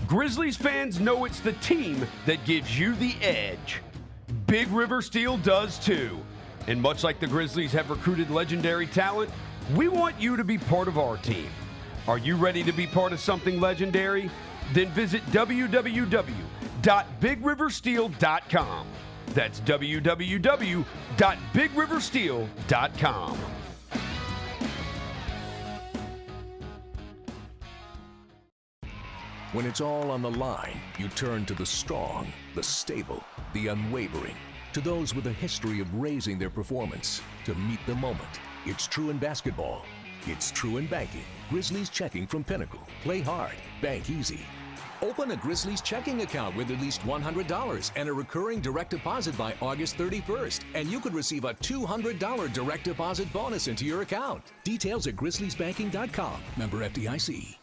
Grizzlies fans know it's the team that gives you the edge. Big River Steel does too. And much like the Grizzlies have recruited legendary talent, we want you to be part of our team. Are you ready to be part of something legendary? Then visit www.bigriversteel.com. That's www.bigriversteel.com. When it's all on the line, you turn to the strong, the stable, the unwavering. To those with a history of raising their performance to meet the moment. It's true in basketball. It's true in banking. Grizzlies Checking from Pinnacle. Play hard. Bank easy. Open a Grizzlies checking account with at least $100 and a recurring direct deposit by August 31st. And you could receive a $200 direct deposit bonus into your account. Details at grizzliesbanking.com. Member FDIC.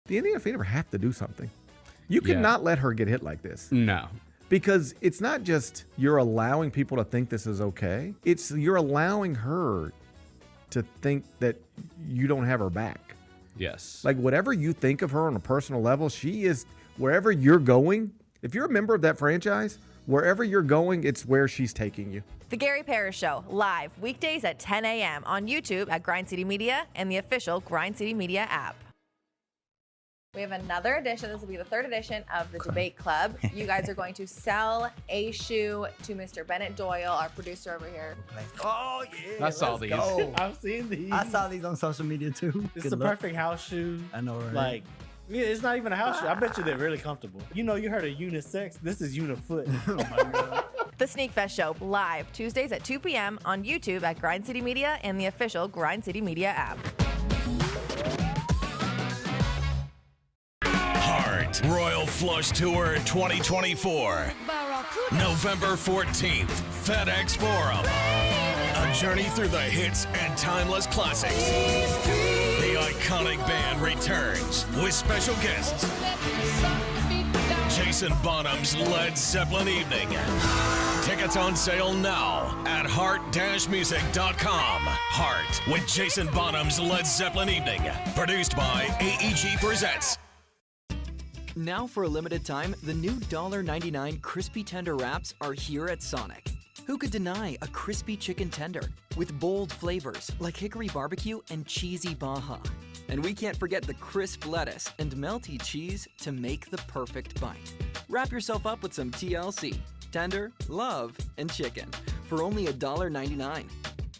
The Indiana Fever have to do something. You cannot let her get hit like this. No. Because it's not just you're allowing people to think this is okay. It's you're allowing her to think that you don't have her back. Yes. Like whatever you think of her on a personal level, she is wherever you're going. If you're a member of that franchise, wherever you're going, it's where she's taking you. The Gary Parrish Show, live weekdays at 10 a.m. on YouTube at Grind City Media and the official Grind City Media app. We have another edition. This will be the third edition of the Debate Club. You guys are going to sell a shoe to Mr. Bennett Doyle, our producer over here. Oh, yeah. I saw these. Go. I've seen these. I saw these on social media, too. It's the perfect house shoe. I know, right? Like, yeah, it's not even a house shoe. I bet you they're really comfortable. You know, you heard of unisex. This is unifoot. Oh, my God. The Sneak Fest Show, live Tuesdays at 2 p.m. on YouTube at Grind City Media and the official Grind City Media app. Royal Flush Tour 2024. November 14th, FedEx Forum. A journey through the hits and timeless classics. The iconic band returns with special guests. Jason Bonham's Led Zeppelin Evening. Tickets on sale now at heart-music.com. Heart with Jason Bonham's Led Zeppelin Evening. Produced by AEG Presents. Now for a limited time, the new $1.99 crispy tender wraps are here at Sonic. Who could deny a crispy chicken tender with bold flavors like hickory barbecue and cheesy Baja? And we can't forget the crisp lettuce and melty cheese to make the perfect bite. Wrap yourself up with some TLC, tender, love, and chicken for only $1.99.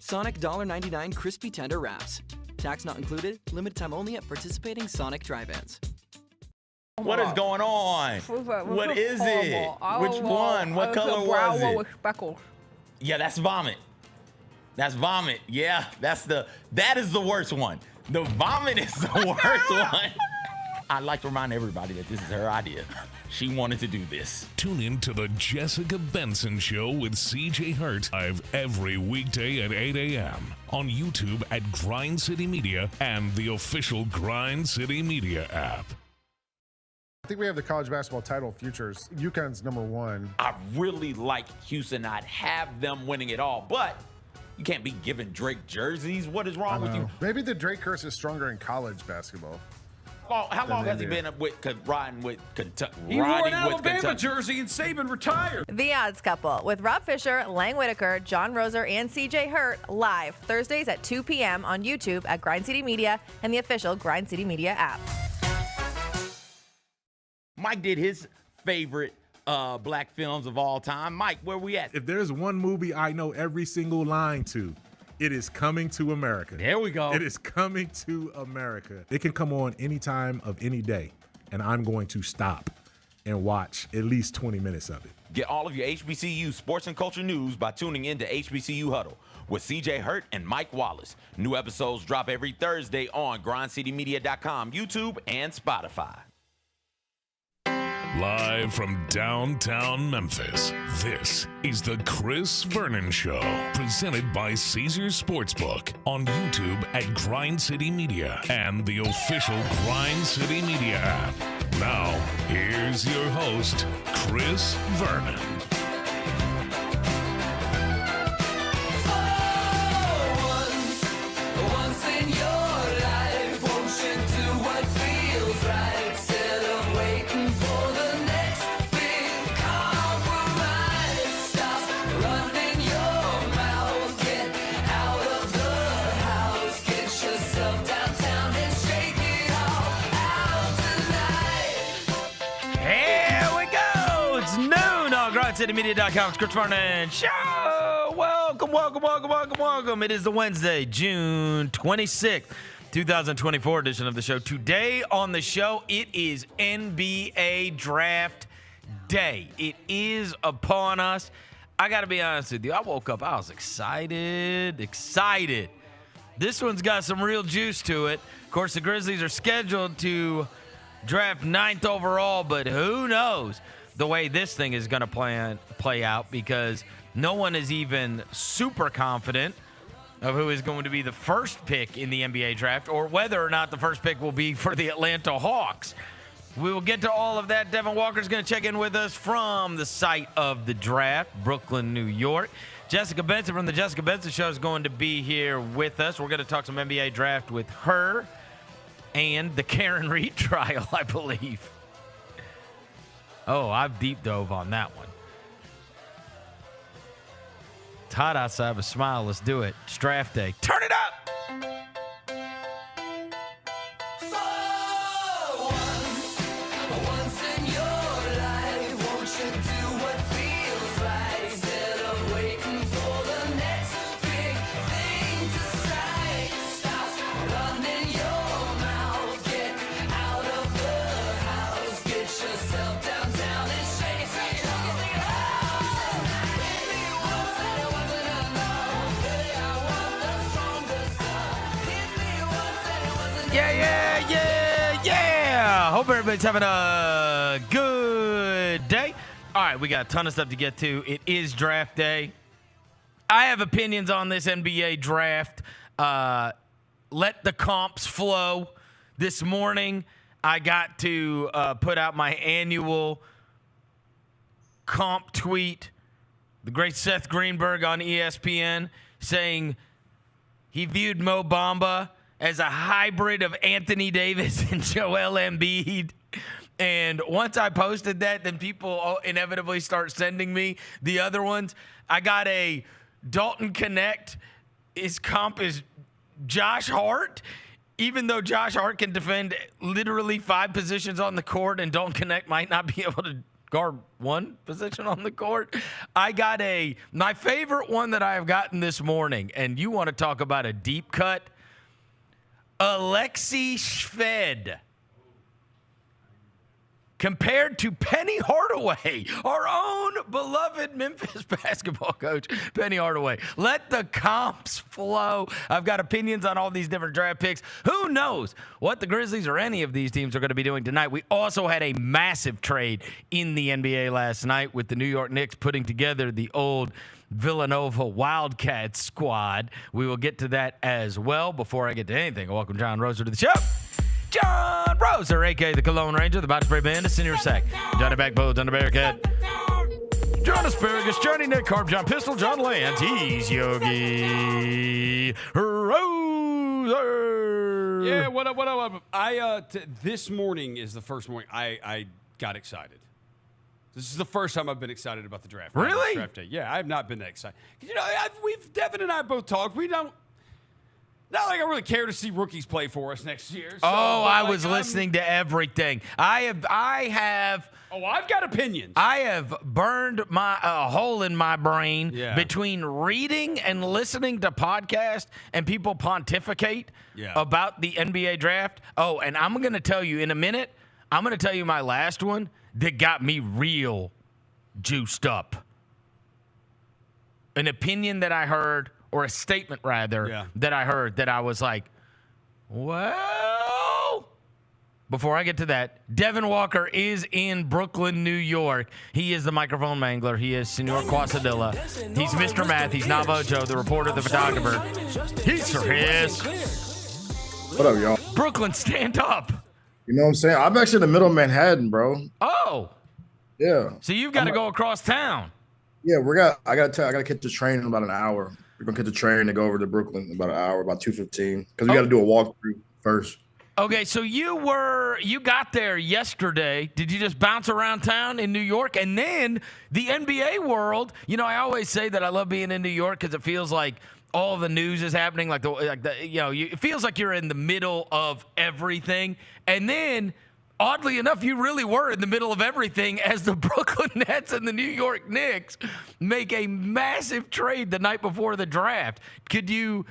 Sonic $1.99 crispy tender wraps. Tax not included, limited time only at participating Sonic drive-ins. What is going on? What is it? Which one? What color was it? With speckles. Yeah, that's vomit. That's vomit. Yeah, that is the worst one. The vomit is the worst one. I'd like to remind everybody that this is her idea. She wanted to do this. Tune in to the Jessica Benson Show with CJ Hurt live every weekday at 8 a.m. on YouTube at Grind City Media and the official Grind City Media app. I think we have the college basketball title futures. UConn's #1. I really like Houston. I'd have them winning it all, but you can't be giving Drake jerseys. What is wrong with you? Maybe the Drake curse is stronger in college basketball. How long has he been riding with Kentucky? He wore an Alabama jersey and Saban retired. The Odds Couple with Rob Fisher, Lang Whitaker, John Roser, and CJ Hurt, live Thursdays at 2 p.m. on YouTube at Grind City Media and the official Grind City Media app. Mike did his favorite black films of all time. Mike, where we at? If there's one movie I know every single line to, it is Coming to America. There we go. It is Coming to America. It can come on any time of any day, and I'm going to stop and watch at least 20 minutes of it. Get all of your HBCU sports and culture news by tuning in to HBCU Huddle with CJ Hurt and Mike Wallace. New episodes drop every Thursday on grindcitymedia.com, YouTube, and Spotify. Live from downtown Memphis, this is the Chris Vernon Show, presented by Caesars Sportsbook on YouTube at Grind City Media and the official Grind City Media app. Now, here's your host, Chris Vernon. CityMedia.com. It's Chris Vernon Show. Welcome. It is the Wednesday, June 26th, 2024 edition of the show. Today on the show, it is NBA Draft Day. It is upon us. I got to be honest with you. I woke up, I was excited. This one's got some real juice to it. Of course, the Grizzlies are scheduled to draft 9th overall, but who knows the way this thing is going to play out, because no one is even super confident of who is going to be the first pick in the NBA draft, or whether or not the first pick will be for the Atlanta Hawks. We will get to all of that. Devin Walker is going to check in with us from the site of the draft, Brooklyn, New York. Jessica Benson from the Jessica Benson Show is going to be here with us. We're going to talk some NBA draft with her and the Karen Reed trial, I believe. Oh, I've deep dove on that one. It's hot outside, but smile. Let's do it. It's draft day. Turn it up! Yeah. Hope everybody's having a good day. All right, we got a ton of stuff to get to. It is draft day. I have opinions on this NBA draft. Let the comps flow. This morning, I got to put out my annual comp tweet. The great Seth Greenberg on ESPN saying he viewed Mo Bamba as a hybrid of Anthony Davis and Joel Embiid. And once I posted that, then people inevitably start sending me the other ones. I got a Dalton Connect. His comp is Josh Hart. Even though Josh Hart can defend literally 5 positions on the court and Dalton Connect might not be able to guard 1 position on the court. I got my favorite one that I have gotten this morning, and you want to talk about a deep cut, Alexei Shved compared to Penny Hardaway, our own beloved Memphis basketball coach, Penny Hardaway. Let the comps flow. I've got opinions on all these different draft picks. Who knows what the Grizzlies or any of these teams are going to be doing tonight. We also had a massive trade in the NBA last night with the New York Knicks putting together the old Villanova Wildcats squad. We will get to that as well. Before I get to anything, welcome John Roser to the show. John Roser, a.k.a. the Cologne Ranger, the Body Spray Band, the Senior Sack, Johnny Backbow, Johnny Bearcat, John Asparagus, Johnny Nick Carb, John Pistol, John Lance, he's Yogi Roser. Yeah, what up? This morning is the first morning I got excited. This is the first time I've been excited about the draft. Really? Draft day. Yeah, I have not been that excited. You know, Devin and I both talked. We don't. Not like I really care to see rookies play for us next year. So, I was listening to everything. I've got opinions. I have burned a hole in my brain between reading and listening to podcasts and people pontificate about the NBA draft. Oh, and I'm going to tell you in a minute, I'm going to tell you my last one that got me real juiced up. An opinion that I heard, or a statement rather, that I heard that I was like, well, before I get to that, Devin Walker is in Brooklyn, New York. He is the microphone mangler. He is Senor Quasadilla. He's Mr. Math. He's Navojo, the reporter, the photographer. He's Sir Hiss. What up, y'all? Brooklyn, stand up. You know what I'm saying? I'm actually in the middle of Manhattan, bro. Oh. Yeah. So you've got to go across town. Yeah, I gotta catch the train in about an hour. We're gonna catch the train to go over to Brooklyn in about an hour, about 2:15. Because we gotta do a walkthrough first. Okay, so you got there yesterday. Did you just bounce around town in New York? And then the NBA world, I always say that I love being in New York because it feels like all the news is happening. It feels like you're in the middle of everything. And then, oddly enough, you really were in the middle of everything as the Brooklyn Nets and the New York Knicks make a massive trade the night before the draft. Could you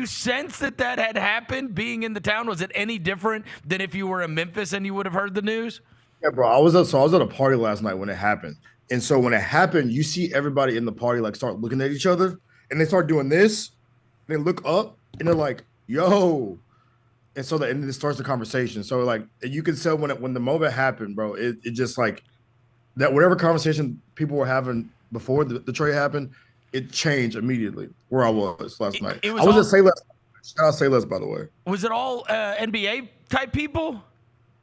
sense that had happened being in the town? Was it any different than if you were in Memphis and you would have heard the news? Yeah, bro. I was at a party last night when it happened. And so when it happened, you see everybody in the party like start looking at each other and they start doing this. They look up and they're like, yo. And so and it starts the conversation. So like you can tell when the moment happened, bro, it just like that whatever conversation people were having before the trade happened, it changed immediately where I was last night. I was at Say Less. Shout out Say Less, by the way. Was it all NBA type people?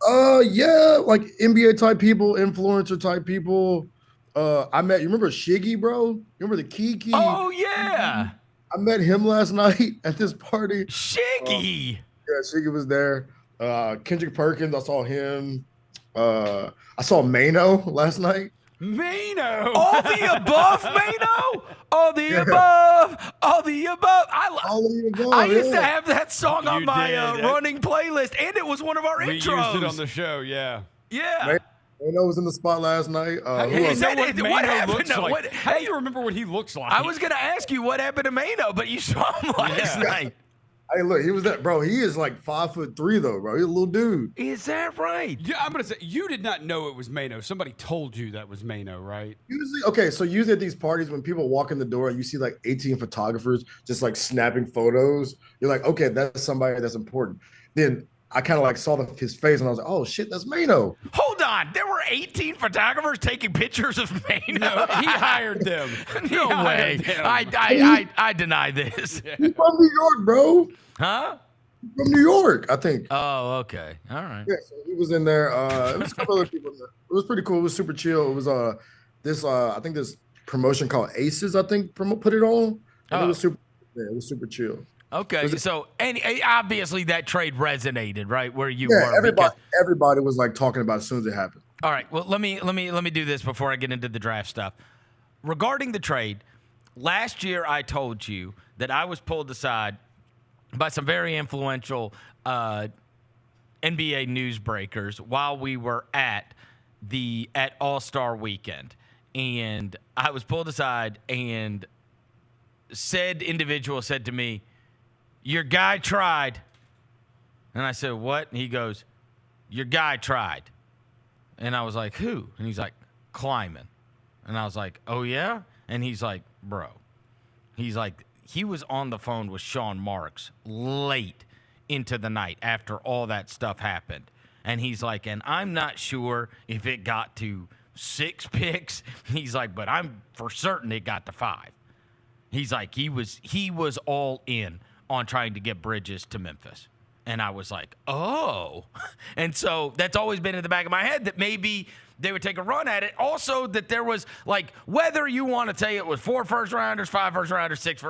Yeah, like NBA type people, influencer type people. You remember Shiggy, bro? You remember the Kiki? Oh yeah. I met him last night at this party. Shiggy. Yeah, Shiggy was there. Kendrick Perkins, I saw him. I saw Mano last night. Mano. All the above, Mano. All the above. All the above. I used to have that song on my running playlist, and it was one of our intros. We used it on the show, yeah. Yeah. Mano was in the spot last night. What happened? How do you remember what he looks like? I was going to ask you what happened to Mano, but you saw him last night. Hey, look, he was that, bro. He is like 5'3" though, bro. He's a little dude. Is that right? Yeah, I'm gonna say you did not know it was Mano. Somebody told you that was Mano, right? Usually at these parties when people walk in the door and you see like 18 photographers just like snapping photos, you're like, okay, that's somebody that's important. Then I kind of like saw his face and I was like, oh shit, that's Mano. Hold on, there were 18 photographers taking pictures of Mano. No, he hired them. No way. I deny this. He's from New York, bro. Huh? From New York, I think. Oh, okay. All right. Yeah, so he was in there. It was a couple other people in there. It was pretty cool. It was super chill. It was I think this promotion called Aces, I think, put it on. And it was super chill. Okay. And obviously that trade resonated, right? Where you were. Everybody was like talking about it as soon as it happened. All right. Well, let me do this before I get into the draft stuff. Regarding the trade, last year I told you that I was pulled aside by some very influential NBA newsbreakers while we were at All-Star Weekend. And I was pulled aside and said individual said to me, your guy tried. And I said, what? And he goes, your guy tried. And I was like, who? And he's like, Kleiman. And I was like, oh, yeah? And he's like, bro. He's like, he was on the phone with Sean Marks late into the night after all that stuff happened. And he's like, and I'm not sure if it got to 6 picks. He's like, but I'm for certain it got to 5. He's like, he was all in on trying to get Bridges to Memphis. And I was like, oh. And so that's always been in the back of my head that maybe they would take a run at it. Also, that there was, like, whether you want to say it was 4 first-rounders, 5 first-rounders, 6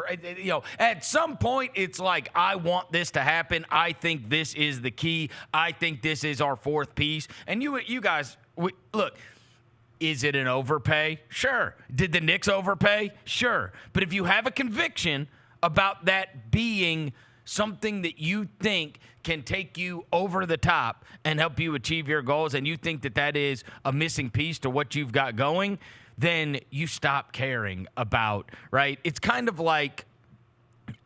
at some point, it's like, I want this to happen. I think this is the key. I think this is our 4th piece. And you guys, look, is it an overpay? Sure. Did the Knicks overpay? Sure. But if you have a conviction about that being something that you think can take you over the top and help you achieve your goals, and you think that is a missing piece to what you've got going, then you stop caring about, right? It's kind of like,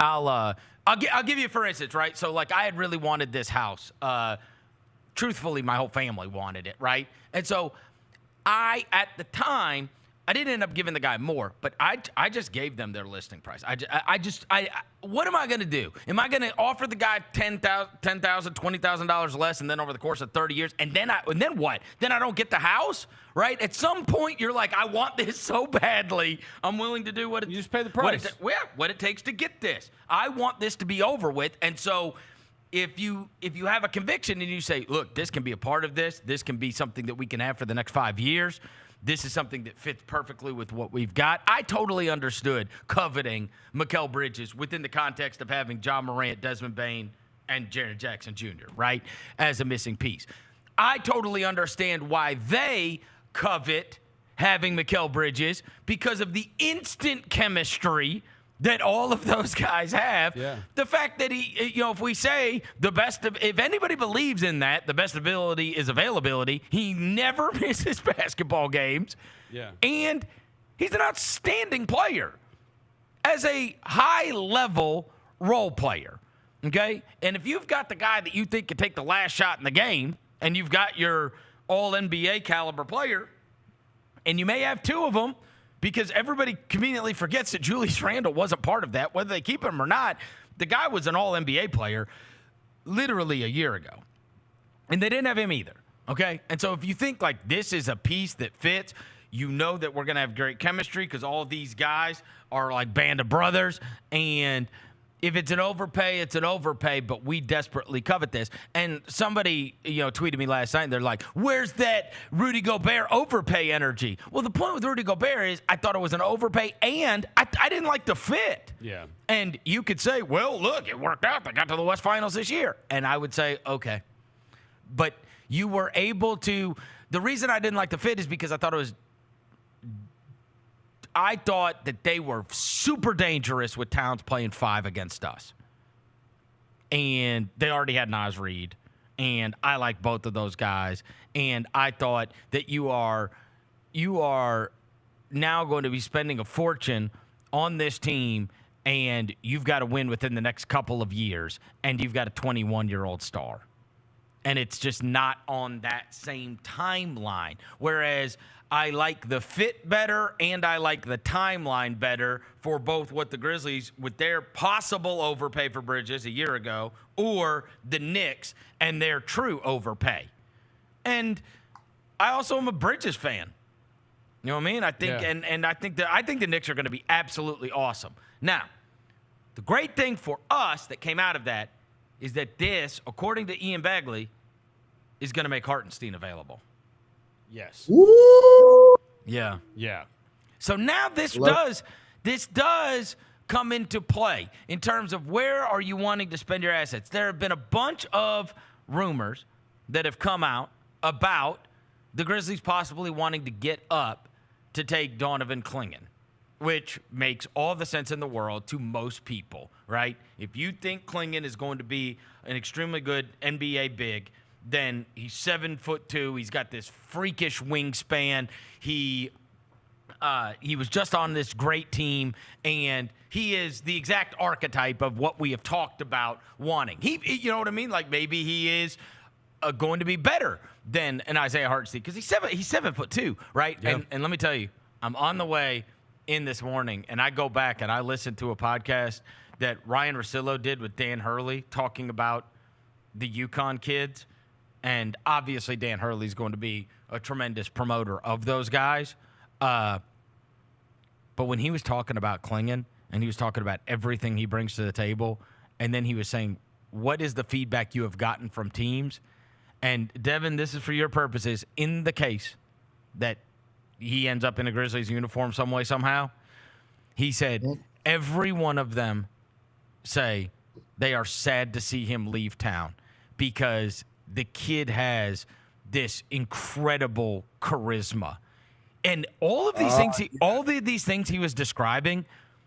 I'll give you for instance, right? So like I had really wanted this house. Truthfully, my whole family wanted it, right? And so at the time, I didn't end up giving the guy more, but I just gave them their listing price. What am I going to do? Am I going to offer the guy $10,000, $20,000 less, and then over the course of 30 years, and then what? Then I don't get the house, right? At some point, you're like, I want this so badly, I'm willing to do what it. You just pay the price. What it takes to get this. I want this to be over with, and so. If you have a conviction and you say, look, this can be a part of this can be something that we can have for the next 5 years, this is something that fits perfectly with what we've got. I totally understood coveting Mikal Bridges within the context of having John Morant, Desmond Bane, and Jaren Jackson Jr., right, as a missing piece. I totally understand why they covet having Mikal Bridges because of the instant chemistry that all of those guys have. Yeah. The fact that if we say if anybody believes in that, the best ability is availability, he never misses basketball games. Yeah. And he's an outstanding player as a high-level role player. Okay? And if you've got the guy that you think can take the last shot in the game, and you've got your all-NBA caliber player, and you may have two of them, because everybody conveniently forgets that Julius Randle wasn't part of that, whether they keep him or not. The guy was an all-NBA player literally a year ago, and they didn't have him either, okay? And so if you think, like, this is a piece that fits, you know that we're going to have great chemistry because all of these guys are like band of brothers, and if it's an overpay, it's an overpay, but we desperately covet this. And somebody, tweeted me last night, and they're like, where's that Rudy Gobert overpay energy? Well, the point with Rudy Gobert is I thought it was an overpay, and I didn't like the fit. Yeah. And you could say, well, look, it worked out. They got to the West Finals this year. And I would say, okay. But you were able to – the reason I didn't like the fit is because I thought that they were super dangerous with Towns playing 5 against us. And they already had Naz Reid. And I like both of those guys. And I thought that you are now going to be spending a fortune on this team, and you've got to win within the next couple of years, and you've got a 21-year-old star. And it's just not on that same timeline. Whereas I like the fit better and I like the timeline better for both what the Grizzlies, with their possible overpay for Bridges a year ago, or the Knicks and their true overpay. And I also am a Bridges fan. You know what I mean? I think, Yeah. and I think the Knicks are going to be absolutely awesome. Now, the great thing for us that came out of that is that this, according to Ian Bagley, is going to make Hartenstein available. Yes. Woo! Yeah. Yeah. So now this does come into play in terms of where are you wanting to spend your assets. There have been a bunch of rumors that have come out about the Grizzlies possibly wanting to get up to take Donovan Clingan, which makes all the sense in the world to most people, right? If you think Clingan is going to be an extremely good NBA big, then he's 7'2". He's got this freakish wingspan. He was just on this great team, and he is the exact archetype of what we have talked about wanting. You know what I mean? Like maybe he is going to be better than an Isaiah Hartenstein because he's 7'2", right? Yep. And let me tell you, I'm on the way in this morning, and I go back and I listen to a podcast that Ryan Russillo did with Dan Hurley talking about the UConn kids. And obviously Dan Hurley's going to be a tremendous promoter of those guys. But when he was talking about Clingan and he was talking about everything he brings to the table, and then he was saying, what is the feedback you have gotten from teams? And Devin, this is for your purposes. In the case that he ends up in a Grizzlies uniform some way, somehow, he said every one of them say they are sad to see him leave town because the kid has this incredible charisma. And all of these things he was describing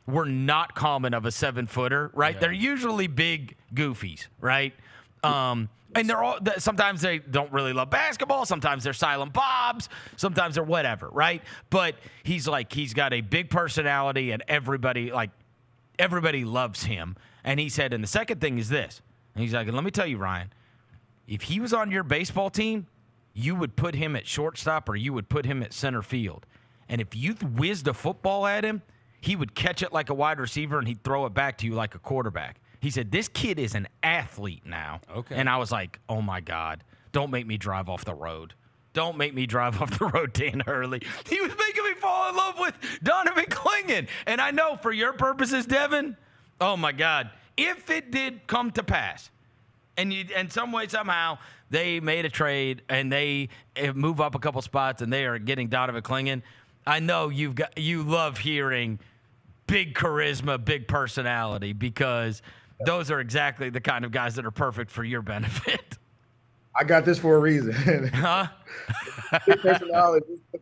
were not common of a 7-footer, right? Yeah. They're usually big goofies, right? And they're all sometimes they don't really love basketball, sometimes they're silent bobs, sometimes they're whatever, right? But he's got a big personality and everybody loves him. And he said, and the second thing is this. And he's like, and let me tell you, Ryan, if he was on your baseball team, you would put him at shortstop or you would put him at center field. And if you whizzed a football at him, he would catch it like a wide receiver and he'd throw it back to you like a quarterback. He said, this kid is an athlete now. Okay. And I was like, oh, my God, don't make me drive off the road. Don't make me drive off the road, Dan Hurley. He was making me fall in love with Donovan Clingan. And I know for your purposes, Devin, oh, my God, if it did come to pass, and some way, somehow, they made a trade and they move up a couple spots and they are getting Donovan Clingan, I know you love hearing big charisma, big personality, because those are exactly the kind of guys that are perfect for your benefit. I got this for a reason. Huh? Big personality. It's the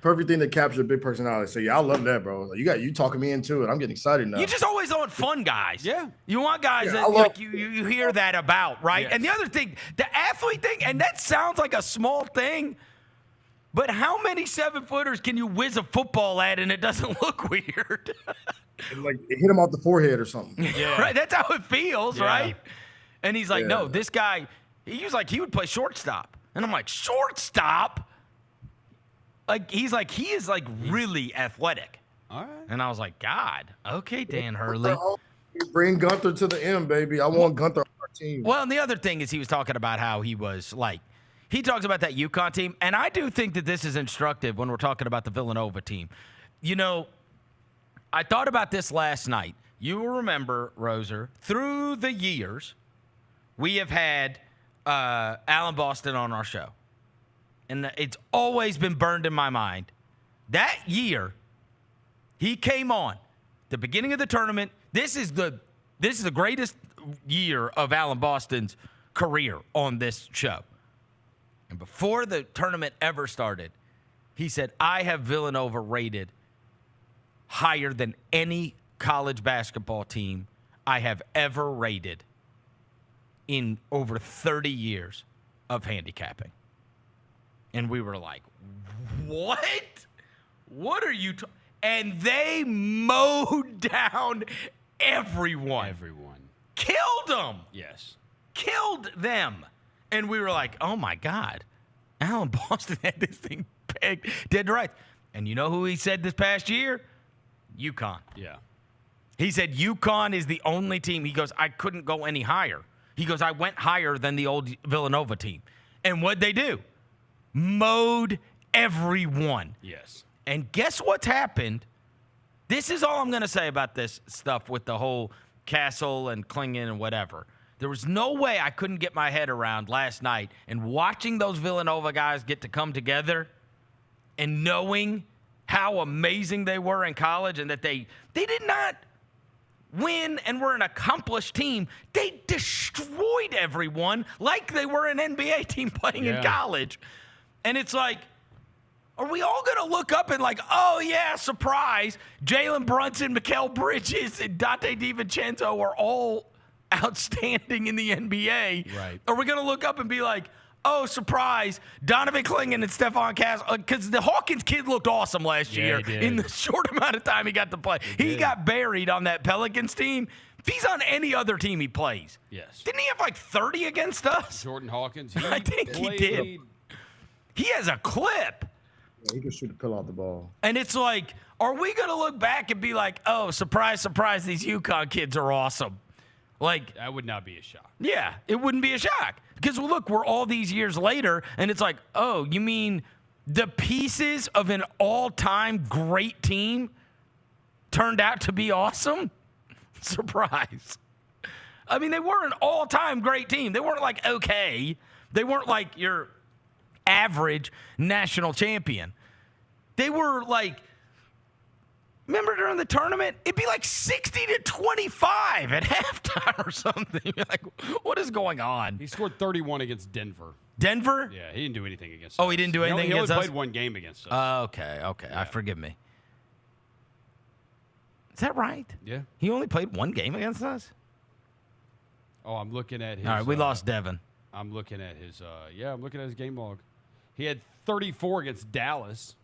perfect thing to capture big personality. So yeah, I love that, bro. You talking me into it. I'm getting excited now. You just always want fun guys. Yeah. You want guys that like you hear that about, right? Yes. And the other thing, the athlete thing, and that sounds like a small thing, but how many 7-footers can you whiz a football at and it doesn't look weird? Like it hit him off the forehead or something. Yeah. Right? That's how it feels, Yeah. right? And he's like, no, this guy, he was like, he would play shortstop. And I'm like, shortstop? Like, he's like, he is like really athletic. All right. And I was like, God, okay, Dan Hurley. Bring Gunther to the end, baby. I want Gunther on our team. Well, and the other thing is he was talking about how he was like, he talks about that UConn team. And I do think that this is instructive when we're talking about the Villanova team. You know, I thought about this last night. You will remember, Roser, through the years, we have had Alan Boston on our show. And it's always been burned in my mind. That year, he came on the beginning of the tournament. This is the greatest year of Alan Boston's career on this show. And before the tournament ever started, he said, I have Villanova rated higher than any college basketball team I have ever rated in over 30 years of handicapping. And we were like, what? What are you talking? And they mowed down everyone. Everyone. Killed them. Yes. Killed them. And we were like, oh, my God. Alan Boston had this thing pegged dead to rights. And you know who he said this past year? UConn. Yeah. He said UConn is the only team. He goes, I couldn't go any higher. He goes, I went higher than the old Villanova team. And what'd they do? Mowed everyone. Yes. And guess what's happened? This is all I'm going to say about this stuff with the whole Castle and Clingan and whatever. There was no way I couldn't get my head around last night and watching those Villanova guys get to come together and knowing how amazing they were in college and that they did not win and were an accomplished team. They destroyed everyone like they were an NBA team playing in college. And it's like, are we all going to look up and like, oh, yeah, surprise, Jalen Brunson, Mikal Bridges, and Dante DiVincenzo are all outstanding in the NBA? Right. Are we going to look up and be like, oh, surprise, Donovan Clingan and Stephon Castle? Because the Hawkins kid looked awesome last year in the short amount of time he got to play. He got buried on that Pelicans team. If he's on any other team, he plays. Yes. Didn't he have like 30 against us? Jordan Hawkins. I think he did. He has a clip. Yeah, he can shoot the pill off the ball. And it's like, are we going to look back and be like, oh, surprise, surprise, these UConn kids are awesome? Like, that would not be a shock. Yeah, it wouldn't be a shock. Because, well, look, we're all these years later, and it's like, oh, you mean the pieces of an all-time great team turned out to be awesome? Surprise. I mean, they were an all-time great team. They weren't like okay. They weren't like your average national champion. They were like, remember during the tournament, it'd be like 60-25 at halftime or something. You're like, what is going on? He scored 31 against Denver. Denver? Yeah, he didn't do anything against us. Oh, he didn't do anything against us? He only played one game against us. Okay. Yeah. Forgive me. Is that right? Yeah. He only played one game against us? Oh, I'm looking at his... All right, we lost Devin. I'm looking at his... I'm looking at his game log. He had 34 against Dallas.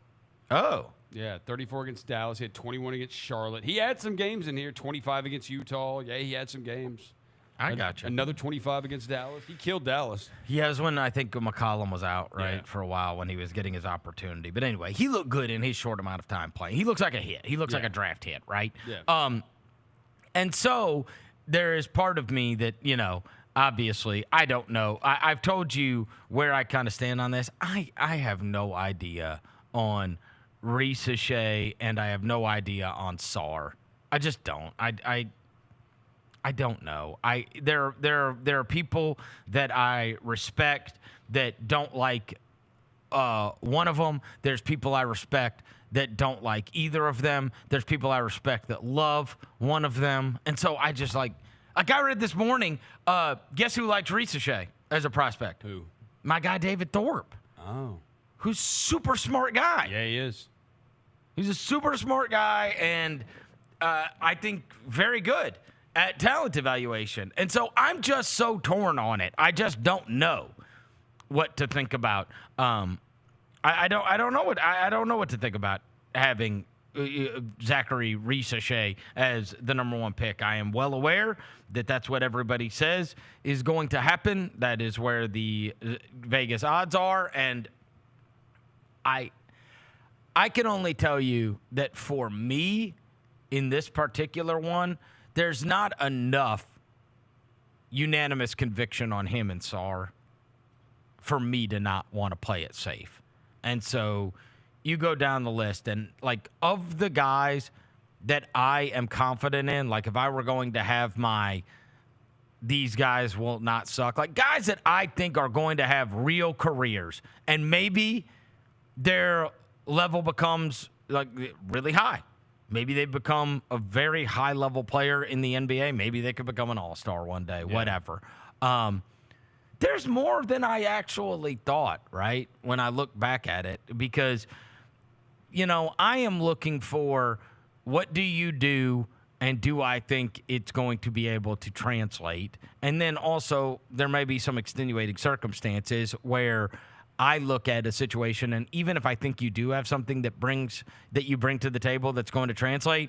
Oh. Yeah, 34 against Dallas. He had 21 against Charlotte. He had some games in here. 25 against Utah. Yeah, he had some games. I got you. Another 25 against Dallas. He killed Dallas. Yeah, it was when I think McCollum was out, right, for a while when he was getting his opportunity. But anyway, he looked good in his short amount of time playing. He looks like a hit. He looks like a draft hit, right? Yeah. And so there is part of me that, obviously, I don't know. I've told you where I kind of stand on this. I have no idea on Risache, and I have no idea on Sarr. I just don't. I don't know. There are people that I respect that don't like one of them. There's people I respect that don't like either of them. There's people I respect that love one of them. And so I just like I read this morning, guess who likes Risache as a prospect? Who? My guy David Thorpe. Oh. Who's super smart guy. Yeah, he is. He's a super smart guy, and I think very good at talent evaluation. And so I'm just so torn on it. I just don't know what to think about. I don't know what to think about having Zachary Risache as the number one pick. I am well aware that that's what everybody says is going to happen. That is where the Vegas odds are, and I can only tell you that for me, in this particular one, there's not enough unanimous conviction on him and Sarr for me to not want to play it safe. And so you go down the list, and like of the guys that I am confident in, like if I were going to have these guys will not suck, like guys that I think are going to have real careers, and maybe their level becomes like really high. Maybe they become a very high-level player in the NBA. Maybe they could become an all-star one day, whatever. There's more than I actually thought, right, when I look back at it, because, I am looking for what do you do and do I think it's going to be able to translate? And then also there may be some extenuating circumstances where I look at a situation, and even if I think you do have something that you bring to the table that's going to translate,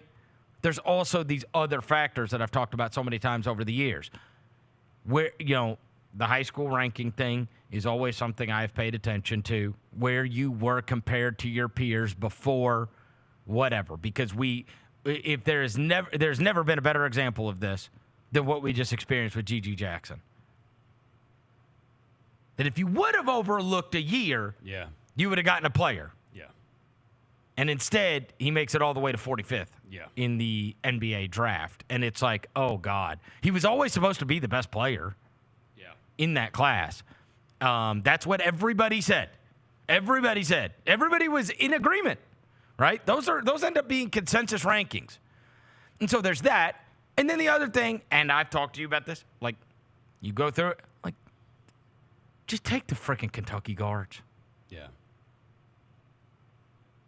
there's also these other factors that I've talked about so many times over the years. Where, the high school ranking thing is always something I've paid attention to, where you were compared to your peers before whatever. Because there's never been a better example of this than what we just experienced with G.G. Jackson. That if you would have overlooked a year, you would have gotten a player. Yeah. And instead, he makes it all the way to 45th in the NBA draft. And it's like, oh, God. He was always supposed to be the best player in that class. That's what everybody said. Everybody said. Everybody was in agreement, right? Those end up being consensus rankings. And so there's that. And then the other thing, and I've talked to you about this, like you go through it, like just take the freaking Kentucky guards. Yeah.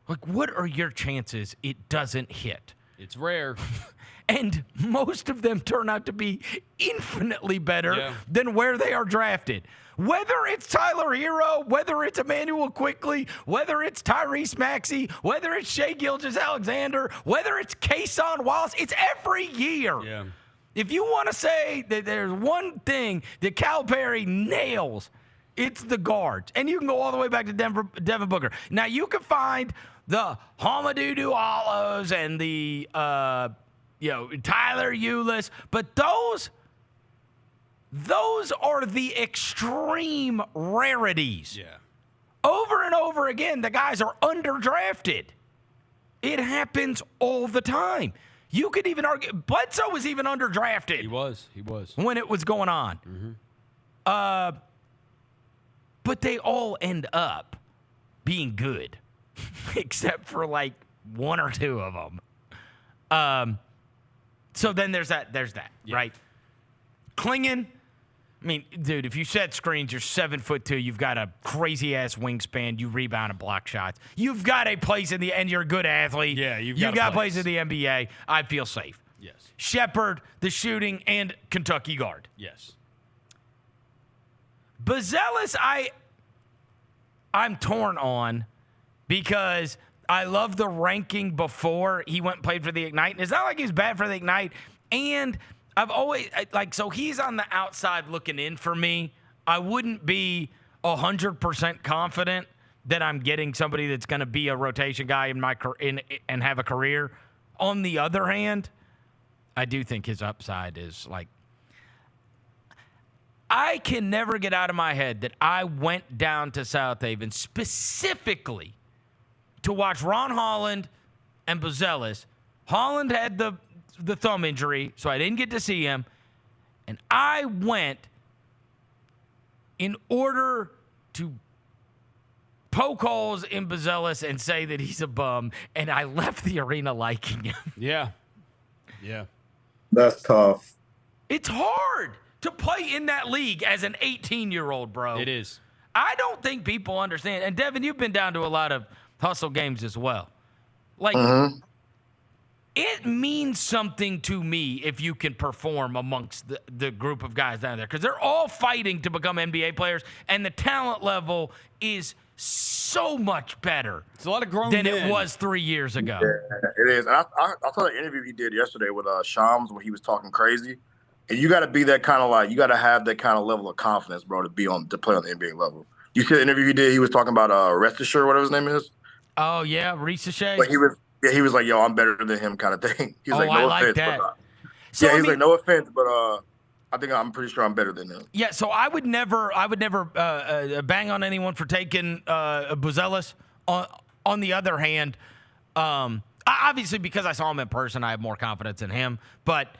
Like, what are your chances it doesn't hit? It's rare. And most of them turn out to be infinitely better than where they are drafted. Whether it's Tyler Hero, whether it's Emmanuel Quickley, whether it's Tyrese Maxey, whether it's Shai Gilgeous-Alexander, whether it's Kason Wallace, it's every year. Yeah. If you want to say that there's one thing that Calipari nails, it's the guards. And you can go all the way back to Devin Booker. Now, you can find the Hamidou Diallos and the Tyler Ulis, but those are the extreme rarities. Yeah. Over and over again, the guys are underdrafted. It happens all the time. You could even argue Bledsoe was even underdrafted. He was. When it was going on. Mm-hmm. But they all end up being good, except for like one or two of them. So then there's that, right? Clingan, I mean, dude, if you set screens, you're 7'2", you've got a crazy-ass wingspan, you rebound and block shots. You've got a place and you're a good athlete. Yeah, you've got a place in the NBA. I feel safe. Yes. Shepherd, the shooting, and Kentucky guard. Yes. Buzelis, I'm torn on because I love the ranking before he went and played for the Ignite. And it's not like he's bad for the Ignite. And I've always so he's on the outside looking in for me. I wouldn't be 100% confident that I'm getting somebody that's going to be a rotation guy and have a career. On the other hand, I do think his upside is like, I can never get out of my head that I went down to South Haven specifically to watch Ron Holland and Buzelis. Holland had the thumb injury, so I didn't get to see him. And I went in order to poke holes in Buzelis and say that he's a bum, and I left the arena liking him. Yeah. Yeah. That's tough. It's hard to play in that league as an 18-year-old, bro. It is. I don't think people understand. And, Devin, you've been down to a lot of hustle games as well. Like, it means something to me if you can perform amongst the group of guys down there, because they're all fighting to become NBA players, and the talent level is so much better. It's a lot of grown than men. it was 3 years ago. Yeah, it is. And I saw the interview he did yesterday with Shams when he was talking crazy. And you got to be that kind of like, you got to have that kind of level of confidence, bro, to play on the NBA level. You see the interview he did? He was talking about Restisher, whatever his name is. Oh yeah, Risachet. But he was like, yo, I'm better than him, kind of thing. He's like, no I offense, like that. but, So, yeah, I he's mean, like, no offense, but I'm pretty sure I'm better than him. Yeah, so I would never bang on anyone for taking Buzelis. On the other hand, obviously because I saw him in person, I have more confidence in him. But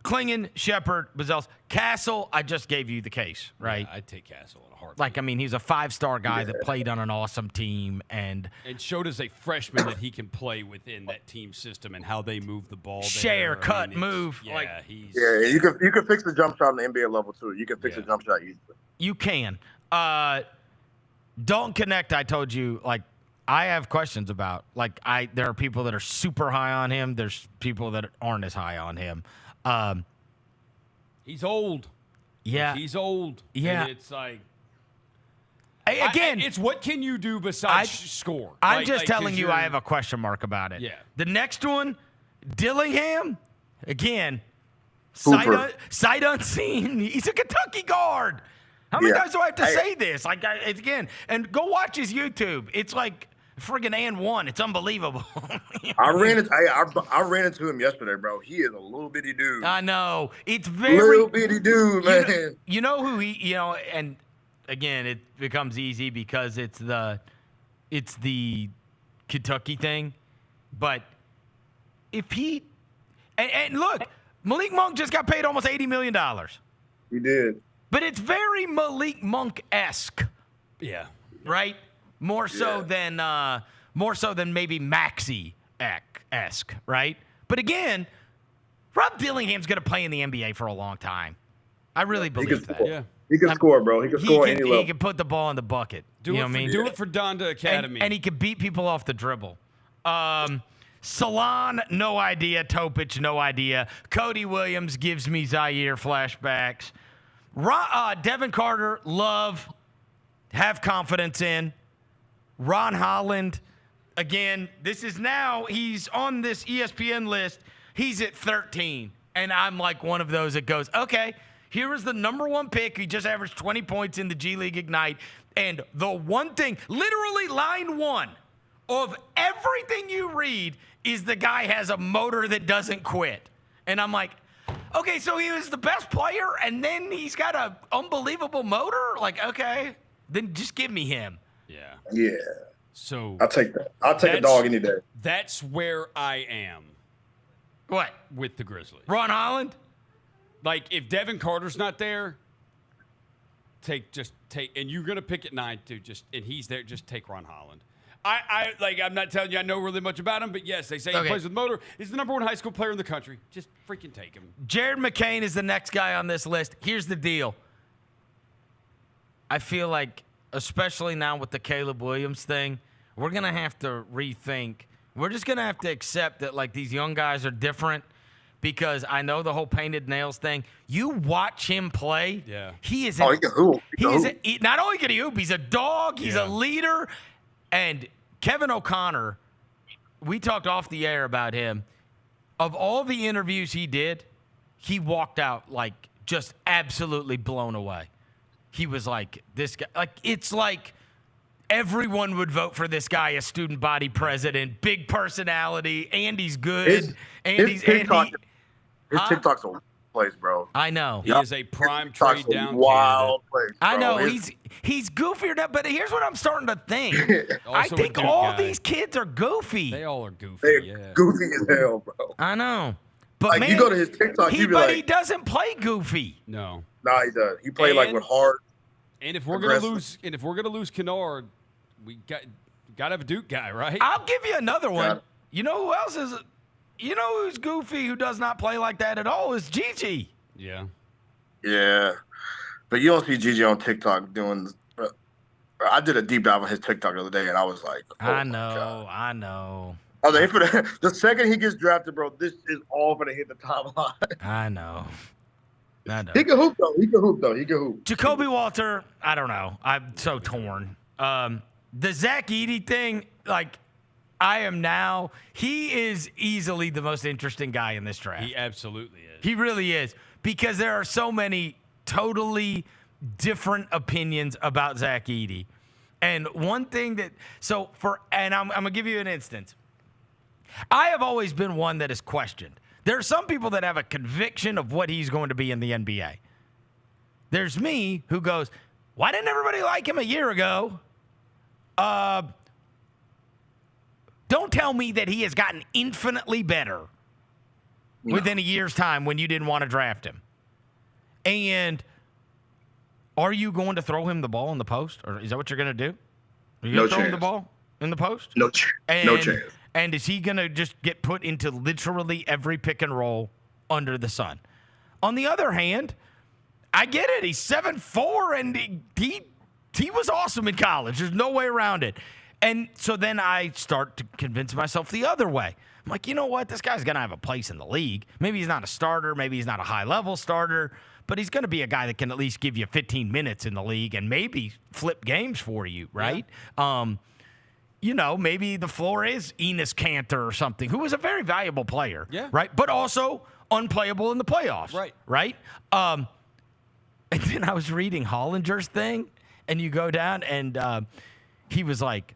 Klingon, Shepard, Buzelis, Castle, I just gave you the case, right? Yeah, I'd take Castle in a heartbeat. Like, I mean, he's a 5-star guy that played on an awesome team and showed as a freshman that he can play within that team system and how they move the ball. Share, there. cut, move. Yeah, like, you can fix the jump shot on the NBA level too. You can fix the jump shot easily. You can. Don't connect. I told you, like, I have questions about. Like, there are people that are super high on him. There's people that aren't as high on him. He's old. Yeah. He's old. Yeah. And it's like, again, it's what can you do besides score? I'm just telling you, I have a question mark about it. Yeah. The next one, Dillingham, again, sight unseen. He's a Kentucky guard. How many times do I have to say this? Like, again, and go watch his YouTube. It's like friggin' and one. It's unbelievable. I ran into him yesterday, bro. He is a little bitty dude. I know. It's very little bitty dude, man. You know who he, and again, it becomes easy because it's the Kentucky thing. But if he, and look, Malik Monk just got paid almost $80 million. He did. But it's very Malik Monk-esque. Yeah. Right? More so than maybe Maxey-esque, right? But again, Rob Dillingham's going to play in the NBA for a long time. I really believe that. Yeah. He can score, bro. He can score any level. He can put the ball in the bucket. Do it for Donda Academy. And he can beat people off the dribble. Salon, no idea. Topic, no idea. Cody Williams gives me Zaire flashbacks. Devin Carter, love, have confidence in. Ron Holland, again, he's on this ESPN list. He's at 13. And I'm like one of those that goes, okay, here is the number one pick. He just averaged 20 points in the G League Ignite. And the one thing, literally line one of everything you read is the guy has a motor that doesn't quit. And I'm like, okay, so he was the best player and then he's got an unbelievable motor? Like, okay, then just give me him. Yeah. Yeah. So I'll take that. I'll take a dog any day. That's where I am. What? With the Grizzlies. Ron Holland? Like, if Devin Carter's not there, and you're going to pick at 9 too, and he's there, just take Ron Holland. I'm not telling you I know really much about him, but yes, they say he plays with motor. He's the number one high school player in the country. Just freaking take him. Jared McCain is the next guy on this list. Here's the deal. I feel like, especially now with the Caleb Williams thing, we're going to have to rethink. We're just going to have to accept that, like, these young guys are different because I know the whole painted nails thing. You watch him play. Yeah. He is he can hoop. not only can he hoop, he's a dog. He's a leader. And Kevin O'Connor, we talked off the air about him. Of all the interviews he did, he walked out like just absolutely blown away. He was like, this guy, like, it's like everyone would vote for this guy as student body president, big personality, Andy's good. His TikTok's a place, bro. I know. He is a prime trade down wild place, bro. I know. He's goofier than, but here's what I'm starting to think. I think all these kids are goofy. They all are goofy. They're goofy as hell, bro. I know. But like, man, you go to his TikTok, he doesn't play goofy. No. Nah, he does. He played like with heart. And if we're gonna lose Kennard, we gotta have a Duke guy, right? I'll give you another one. You know who else is? You know who's goofy, who does not play like that at all, is Gigi. Yeah. Yeah. But you don't see Gigi on TikTok doing. I did a deep dive on his TikTok the other day, and I was like, oh I know. I was like, the second he gets drafted, bro, this is all gonna hit the timeline. I know. He can hoop though. He can hoop. Jacoby Walter, I don't know. I'm so torn. The Zach Edey thing, like, he is easily the most interesting guy in this draft. He absolutely is. He really is. Because there are so many totally different opinions about Zach Edey. And one thing I'm going to give you an instance. I have always been one that is questioned. There are some people that have a conviction of what he's going to be in the NBA. There's me who goes, why didn't everybody like him a year ago? Don't tell me that he has gotten infinitely better within a year's time when you didn't want to draft him. And are you going to throw him the ball in the post? Or is that what you're going to do? Are you going to throw him the ball in the post? No chance. And is he going to just get put into literally every pick and roll under the sun? On the other hand, I get it. He's 7'4", and he was awesome in college. There's no way around it. And so then I start to convince myself the other way. I'm like, you know what? This guy's going to have a place in the league. Maybe he's not a starter. Maybe he's not a high-level starter. But he's going to be a guy that can at least give you 15 minutes in the league and maybe flip games for you, right? Yeah. Maybe the floor is Enes Kanter or something, who was a very valuable player, right? But also unplayable in the playoffs, right? And then I was reading Hollinger's thing, and you go down, and he was like,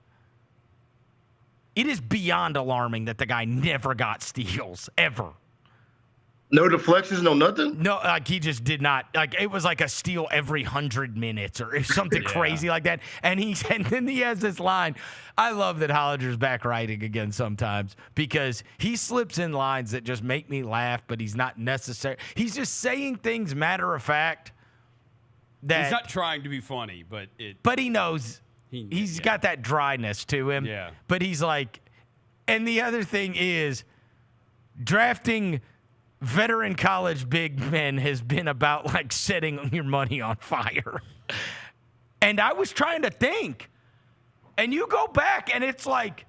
it is beyond alarming that the guy never got steals, ever. No deflections, no nothing? No, like he just did not. Like it was like a steal every 100 minutes or something crazy like that. And then he has this line. I love that Hollinger's back writing again sometimes because he slips in lines that just make me laugh, but he's not necessary. He's just saying things matter of fact. That he's not trying to be funny, but he knows he's got that dryness to him. Yeah. But he's like, and the other thing is drafting veteran college big men has been about like setting your money on fire. And I was trying to think, and you go back and it's like,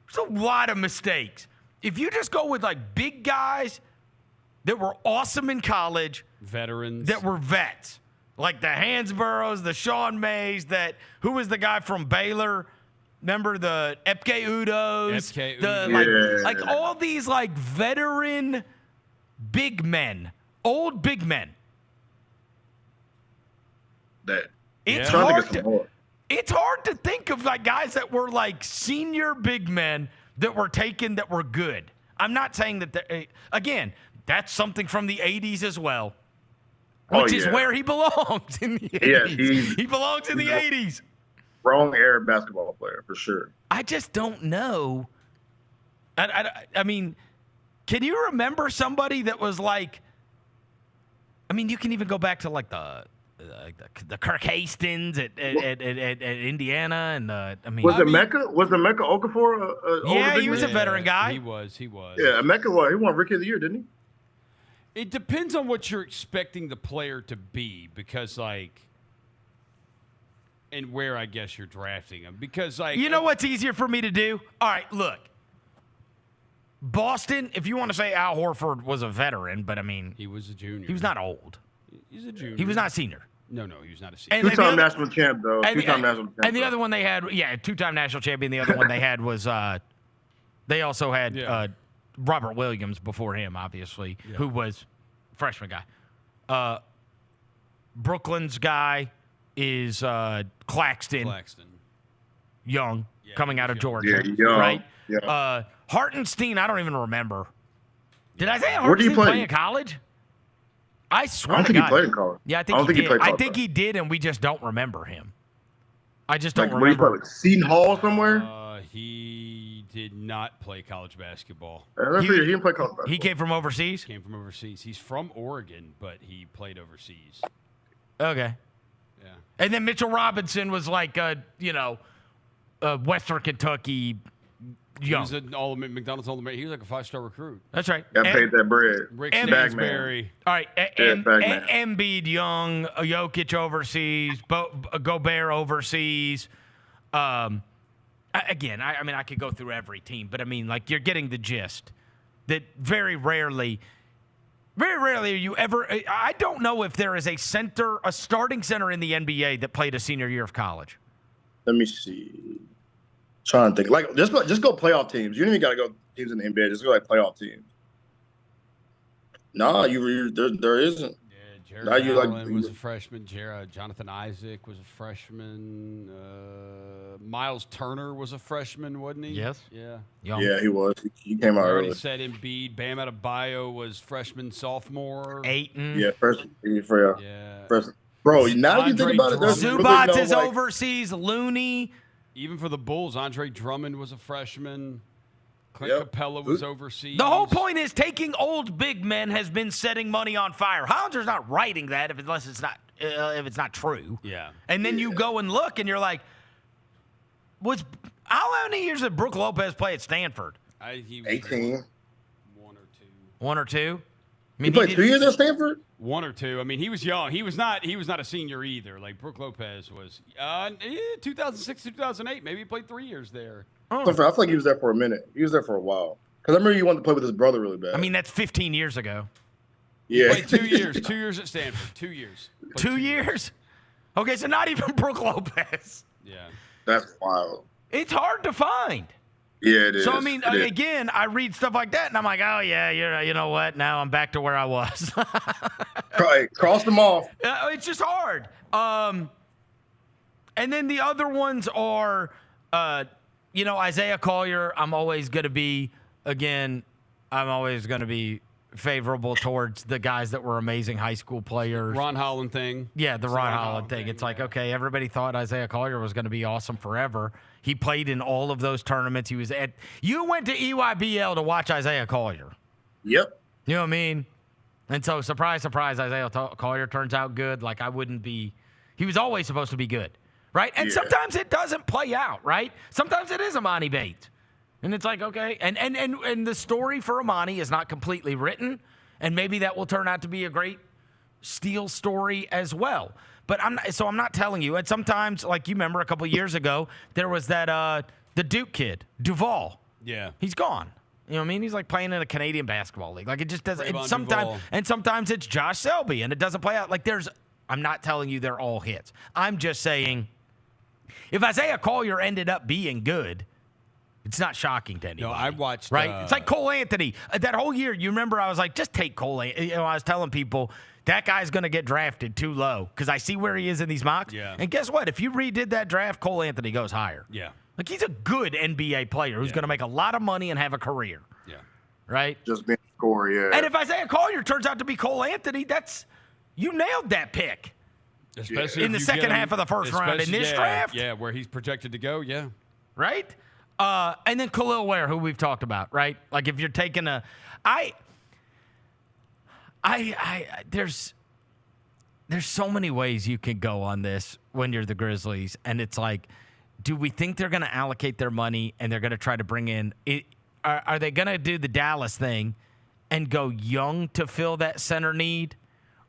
there's a lot of mistakes. If you just go with like big guys that were awesome in college, veterans that were vets, like the Hansboroughs, the Sean Mays, who was the guy from Baylor? Remember the Epke Udos? Like all these like veteran big men, old big men. It's hard to think of like guys that were like senior big men that were taken that were good. I'm not saying that again, that's something from the 80s as well, which is where he belongs in the 80s. He belongs in the 80s. Wrong era basketball player for sure. I just don't know. I mean, can you remember somebody that was like? I mean, you can even go back to like the Kirk Hastings at Indiana, and was it Mecca? Was it Mecca Okafor? He was a veteran guy. He was. Yeah, Mecca. He won Rookie of the Year, didn't he? It depends on what you're expecting the player to be, because like, and where I guess you're drafting him, because like, you know what's easier for me to do? All right, look. Boston, if you want to say Al Horford was a veteran, but I mean, he was a junior. He was not old. He's a junior. He was not a senior. No, he was not a senior. Two-time national champ, though. Two-time national champ. And the other one they had, two-time national champion. The other one they had was, they also had Robert Williams before him, obviously, who was freshman guy. Brooklyn's guy is Claxton. Young, coming out of Georgia. Yeah, young. Right? Yeah. Hartenstein, I don't even remember. Did Isaiah Where did he Hartenstein play? play in college? I swear I don't to think God. he played in college. Yeah, I I don't think think he he did. played I college, think though. he did, and we just don't remember him. I just don't Like, where he played, remember. like Seton Hall somewhere? He did not play college basketball. I figured he didn't play college basketball. He came from overseas? Came from overseas. He's from Oregon, but he played overseas. Okay. Yeah. And then Mitchell Robinson was like, Western Kentucky He young. was an McDonald's All-American. He was like a 5-star recruit. That's right. Got paid that bread. Rick Bagman. Stansberry. All right. Bagman. Embiid young, Jokic overseas, Gobert overseas. Again, I mean, I could go through every team, but I mean, like, you're getting the gist that very rarely are you ever. I don't know if there is a starting center in the NBA that played a senior year of college. Let me see. Trying to think. Like, just go playoff teams. You don't even got to go teams in the NBA. Just go like playoff teams. Nah, there isn't. Jared Now you like- Allen was a freshman. Jonathan Isaac was a freshman. Miles Turner was a freshman, wasn't he? Yes. Yeah. Young. Yeah, he was. He came out I already early. said Embiid. Bam Adebayo was freshman, sophomore. Ayton. Yeah, freshman. Yeah. Freshman. Bro, now that you think Andre about it, there's Drummond. really Zubats no, is like, overseas. Looney. Even for the Bulls, Andre Drummond was a freshman. Clint Yep. Capella was overseas. The whole point is taking old big men has been setting money on fire. Hollinger's not writing that if it's not true. Yeah. And then you go and look, and you're like, how many years did Brook Lopez play at Stanford? He was 18. One or two. I He mean, played 2 years at Stanford? One or two. I mean, he was young. He was not a senior either. Like Brook Lopez was. 2006, 2008. Maybe he played 3 years there. I feel like he was there for a minute. He was there for a while. Because I remember he wanted to play with his brother really bad. I mean, that's 15 years ago. yeah. Played 2 years. 2 years at Stanford. 2 years. Played 2 years? Okay, so not even Brook Lopez. Yeah. That's wild. It's hard to find. Yeah, it is. So, I mean, It is. again, I read stuff like that, and I'm like, oh, yeah, you know what? Now I'm back to where I was. Right, cross them off. It's just hard. And then the other ones are, Isaiah Collier. I'm always going to be favorable towards the guys that were amazing high school players. Ron Holland thing. Yeah, the Ron Holland thing. It's like, okay, everybody thought Isaiah Collier was going to be awesome forever. He played in all of those tournaments. You went to EYBL to watch Isaiah Collier. Yep. You know what I mean? And so, surprise, surprise, Isaiah Collier turns out good. Like, he was always supposed to be good, right? And sometimes it doesn't play out, right? Sometimes it is Imani Bates. And it's like, okay. And the story for Imani is not completely written. And maybe that will turn out to be a great Steele story as well. But I'm not telling you. And sometimes, like you remember a couple years ago, there was that the Duke kid, Duval. Yeah. He's gone. You know what I mean? He's like playing in a Canadian basketball league. Like, it just doesn't. Duval. Sometimes it's Josh Selby, and it doesn't play out. Like, I'm not telling you they're all hits. I'm just saying, if Isaiah Collier ended up being good, it's not shocking to anybody. No, I watched. Right? It's like Cole Anthony. That whole year, you remember I was like, just take Cole Anthony. I was telling people, that guy's going to get drafted too low because I see where he is in these mocks. Yeah. And guess what? If you redid that draft, Cole Anthony goes higher. Yeah. Like, he's a good NBA player who's going to make a lot of money and have a career. Yeah. Right? Just being a scorer, yeah. And if Isaiah Collier turns out to be Cole Anthony, you nailed that pick. Especially in the second half of the first round in this draft. Yeah, where he's projected to go, yeah. Right? And then Khalil Ware, who we've talked about, right? Like, if you're taking there's so many ways you can go on this when you're the Grizzlies, and it's like, do we think they're going to allocate their money and they're going to try to bring in are they going to do the Dallas thing and go young to fill that center need,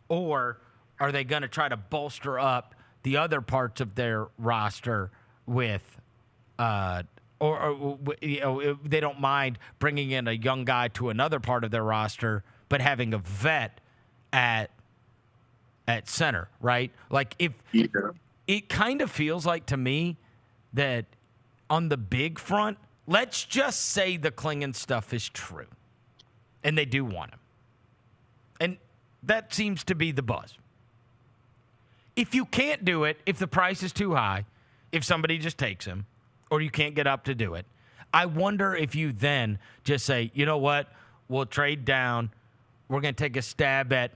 or are they going to try to bolster up the other parts of their roster with or they don't mind bringing in a young guy to another part of their roster, but having a vet at center, right? Like, it kind of feels like to me that on the big front, let's just say the Klingon stuff is true, and they do want him. And That seems to be the buzz. If you can't do it, if the price is too high, if somebody just takes him, or you can't get up to do it, I wonder if you then just say, you know what, we'll trade down. We're going to take a stab at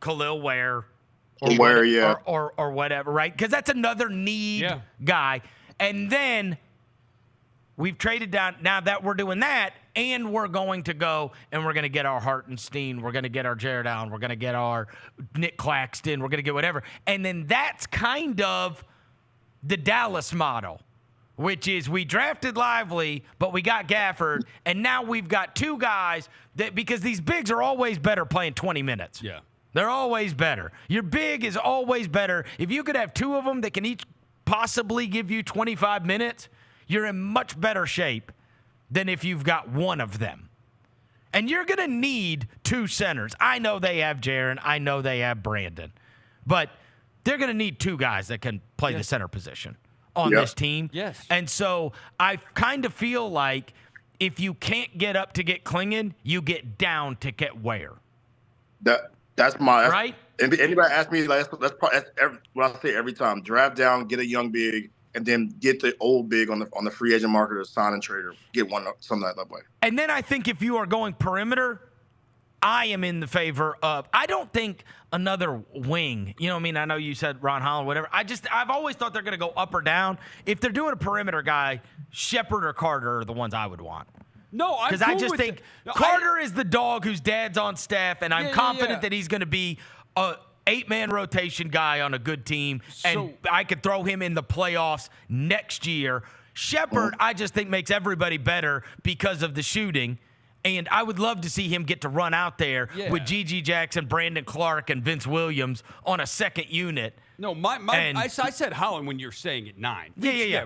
Khalil Ware or whatever, right? Because that's another need guy. And then we've traded down. Now that we're doing that, and we're going to go and we're going to get our Hartenstein. We're going to get our Jared Allen. We're going to get our Nick Claxton. We're going to get whatever. And then that's kind of the Dallas model, which is we drafted Lively, but we got Gafford, and now we've got two guys that, because these bigs are always better playing 20 minutes. Yeah. They're always better. Your big is always better. If you could have two of them that can each possibly give you 25 minutes, you're in much better shape than if you've got one of them. And you're going to need two centers. I know they have Jaren. I know they have Brandon. But they're going to need two guys that can play the center position on this team. Yes. And so I kind of feel like if you can't get up to get Klingon, you get down to get Ware. That's right. Anybody ask me, that's what I say every time. Draft down, get a young big, and then get the old big on the free agent market or sign and trade, or get one something like that way. And then I think if you are going perimeter, I am in the favor of, I don't think another wing, you know what I mean? I know you said Ron Holland, whatever. I've always thought they're going to go up or down. If they're doing a perimeter guy, Shepard or Carter are the ones I would want. No, because I just think Carter is the dog whose dad's on staff, and I'm confident that he's going to be a 8-man rotation guy on a good team, and I could throw him in the playoffs next year. Shepard, I just think makes everybody better because of the shooting. And I would love to see him get to run out there with G.G. Jackson, Brandon Clark, and Vince Williams on a second unit. No, I said Holland when you're saying at 9.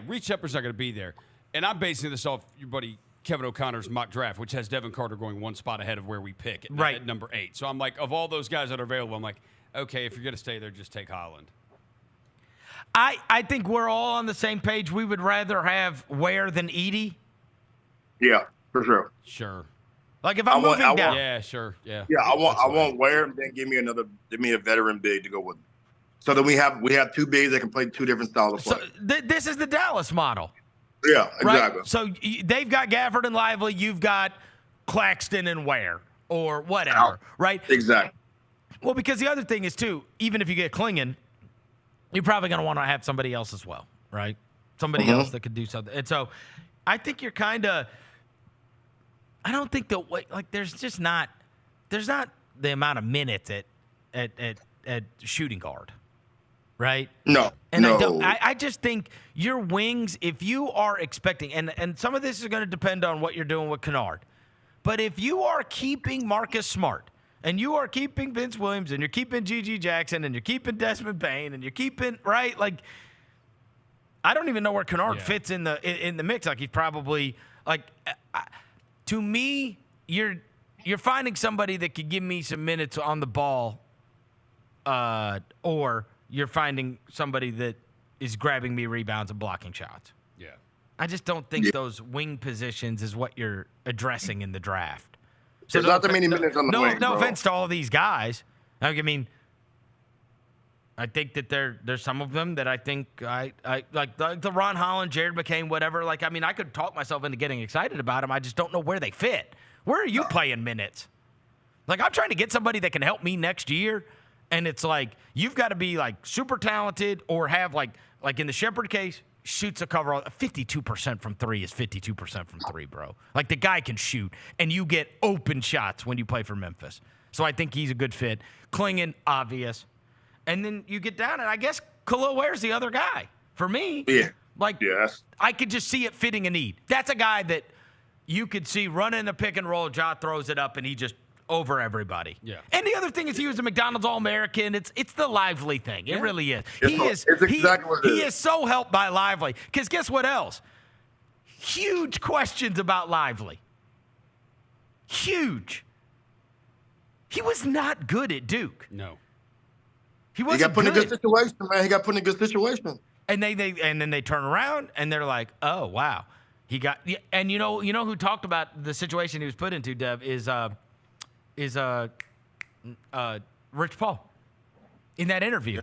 Reed Shepard's not going to be there. And I'm basing this off your buddy Kevin O'Connor's mock draft, which has Devin Carter going one spot ahead of where we pick at number 8. So I'm like, of all those guys that are available, I'm like, okay, if you're going to stay there, just take Holland. I think we're all on the same page. We would rather have Ware than Edie. Yeah, for sure. Sure. Like if I'm moving down. Yeah, sure. Yeah. Yeah, I want Ware, and then give me a veteran big to go with. So then we have two bigs that can play two different styles of play. So this is the Dallas model. Yeah, exactly. Right? So they've got Gafford and Lively. You've got Claxton and Ware or whatever, right? Exactly. Well, because the other thing is, too, even if you get Klingon, you're probably going to want to have somebody else as well, right? Somebody else that could do something. And so I think you're kind of – I don't think there's not the amount of minutes at shooting guard, right? No. And I just think your wings, if you are expecting, and some of this is going to depend on what you're doing with Kennard, but if you are keeping Marcus Smart and you are keeping Vince Williams and you're keeping G.G. Jackson and you're keeping Desmond Bane and you're keeping, right, like I don't even know where Kennard fits in the mix. Like he's probably like to me, you're finding somebody that could give me some minutes on the ball, or you're finding somebody that is grabbing me rebounds and blocking shots. Yeah. I just don't think those wing positions is what you're addressing in the draft. So there's not that many minutes on the wing. No offense to all these guys. I mean, I think that there's some of them that I think I like the Ron Holland, Jared McCain, whatever. Like, I mean, I could talk myself into getting excited about them. I just don't know where they fit. Where are you playing minutes? Like, I'm trying to get somebody that can help me next year, and it's like you've got to be like super talented or have like in the Shepard case, shoots a cover. 52% from 3 is 52% from 3, bro. Like the guy can shoot, and you get open shots when you play for Memphis. So I think he's a good fit. Klingon, obvious. And then you get down, and I guess Khalil Ware's the other guy. For me, I could just see it fitting a need. That's a guy that you could see running the pick and roll. Ja throws it up, and he just over everybody. Yeah. And the other thing is he was a McDonald's All-American. It's the Lively thing. It really is. It's exactly what it is. He is so helped by Lively. Because guess what else? Huge questions about Lively. Huge. He was not good at Duke. No. He got put in a good situation, man. He got put in a good situation. And then they turn around and they're like, oh wow, he got. And you know who talked about the situation he was put into, Dev, is Rich Paul in that interview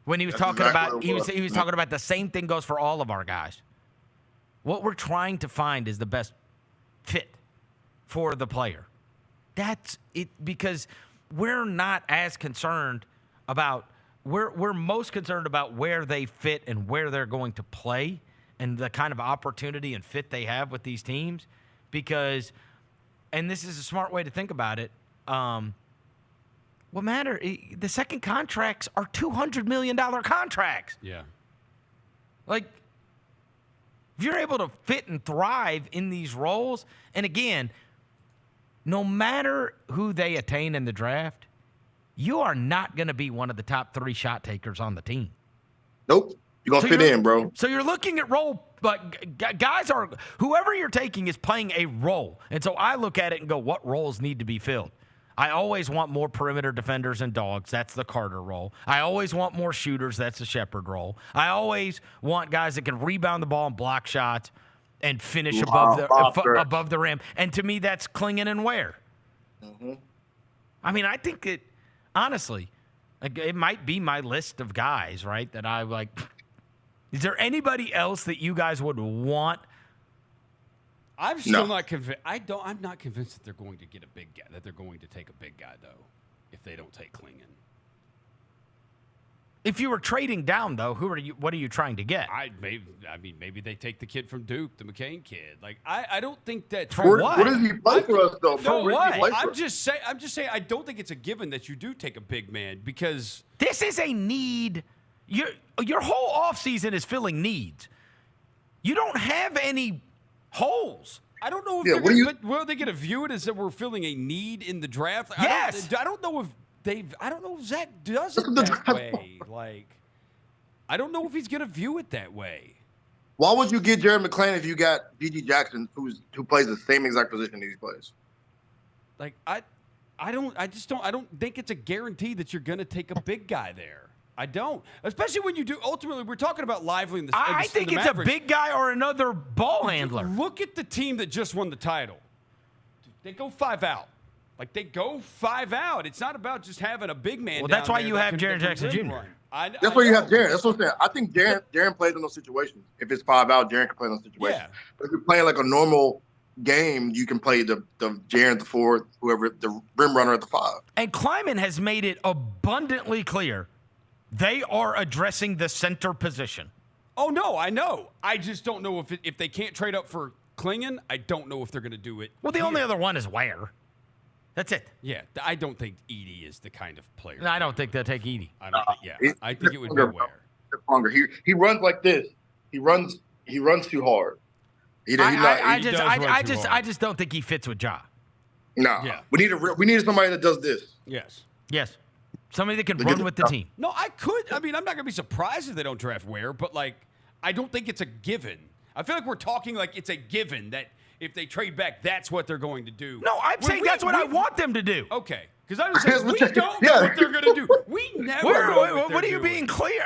when he was talking exactly about he was talking about the same thing goes for all of our guys. What we're trying to find is the best fit for the player. That's it, because we're not as concerned about we're most concerned about where they fit and where they're going to play and the kind of opportunity and fit they have with these teams, because, and this is a smart way to think about it, the second contracts are $200 million contracts. Yeah. Like, if you're able to fit and thrive in these roles, and again, no matter who they attain in the draft, you are not going to be one of the top 3 shot takers on the team. Nope. You're going to fit in, bro. So you're looking at role, but guys are, whoever you're taking is playing a role. And so I look at it and go, what roles need to be filled? I always want more perimeter defenders and dogs. That's the Carter role. I always want more shooters. That's the Shepherd role. I always want guys that can rebound the ball and block shots and finish above the rim. And to me, that's Klingon and Ware. Mm-hmm. I mean, I think it, honestly, like, it might be my list of guys, right, that I like. Is there anybody else that you guys would want? I'm still not convinced. I'm not convinced that they're going to get a big guy. That they're going to take a big guy though, if they don't take Klingon. If you were trading down though, what are you trying to get? Maybe they take the kid from Duke, the McCain kid. Like I don't think that. For what? What does he play for us though? For what? I'm just saying. I don't think it's a given that you do take a big man, because this is a need. Your whole offseason is filling needs. You don't have any holes. I don't know if will they get to view it as that we're filling a need in the draft? Yes. I don't know if Zach does it that way. Like, I don't know if he's going to view it that way. Why would you get Jared McClain if you got G.G. Jackson, who plays the same exact position he plays? Like, I don't think it's a guarantee that you're going to take a big guy there. I don't, especially when you do. Ultimately, we're talking about Lively in the. I think it's Mavericks. a big guy or another ball handler. Look at the team that just won the title. They go 5 out. Like, they go 5 out. It's not about just having a big man. Well, that's why you have Jaren Jackson Jr. That's why you have Jaren. That's what I'm saying. I think Jaren plays in those situations. If it's 5 out, Jaren can play in those situations. Yeah. But if you're playing like a normal game, you can play the Jaren at the 4, whoever the rim runner at the 5. And Kleiman has made it abundantly clear they are addressing the center position. Oh no, I know. I just don't know if they can't trade up for Klingon. I don't know if they're going to do it. Well, the only other one is Ware. That's it. Yeah, I don't think Edie is the kind of player. No, I don't think they'll take Edie. I don't think. Yeah, I think it would be Ware. Longer. He runs like this. He runs too hard. I just don't think he fits with Ja. No. Yeah. We need somebody that does this. Yes. Somebody that can run with the team. No, I'm not going to be surprised if they don't draft Ware, but like, I don't think it's a given. I feel like we're talking like it's a given that if they trade back, that's what they're going to do. No, I'm saying that's what I want them to do. Okay. Because I was saying, we don't know what they're going to do. We never know what are you being clear?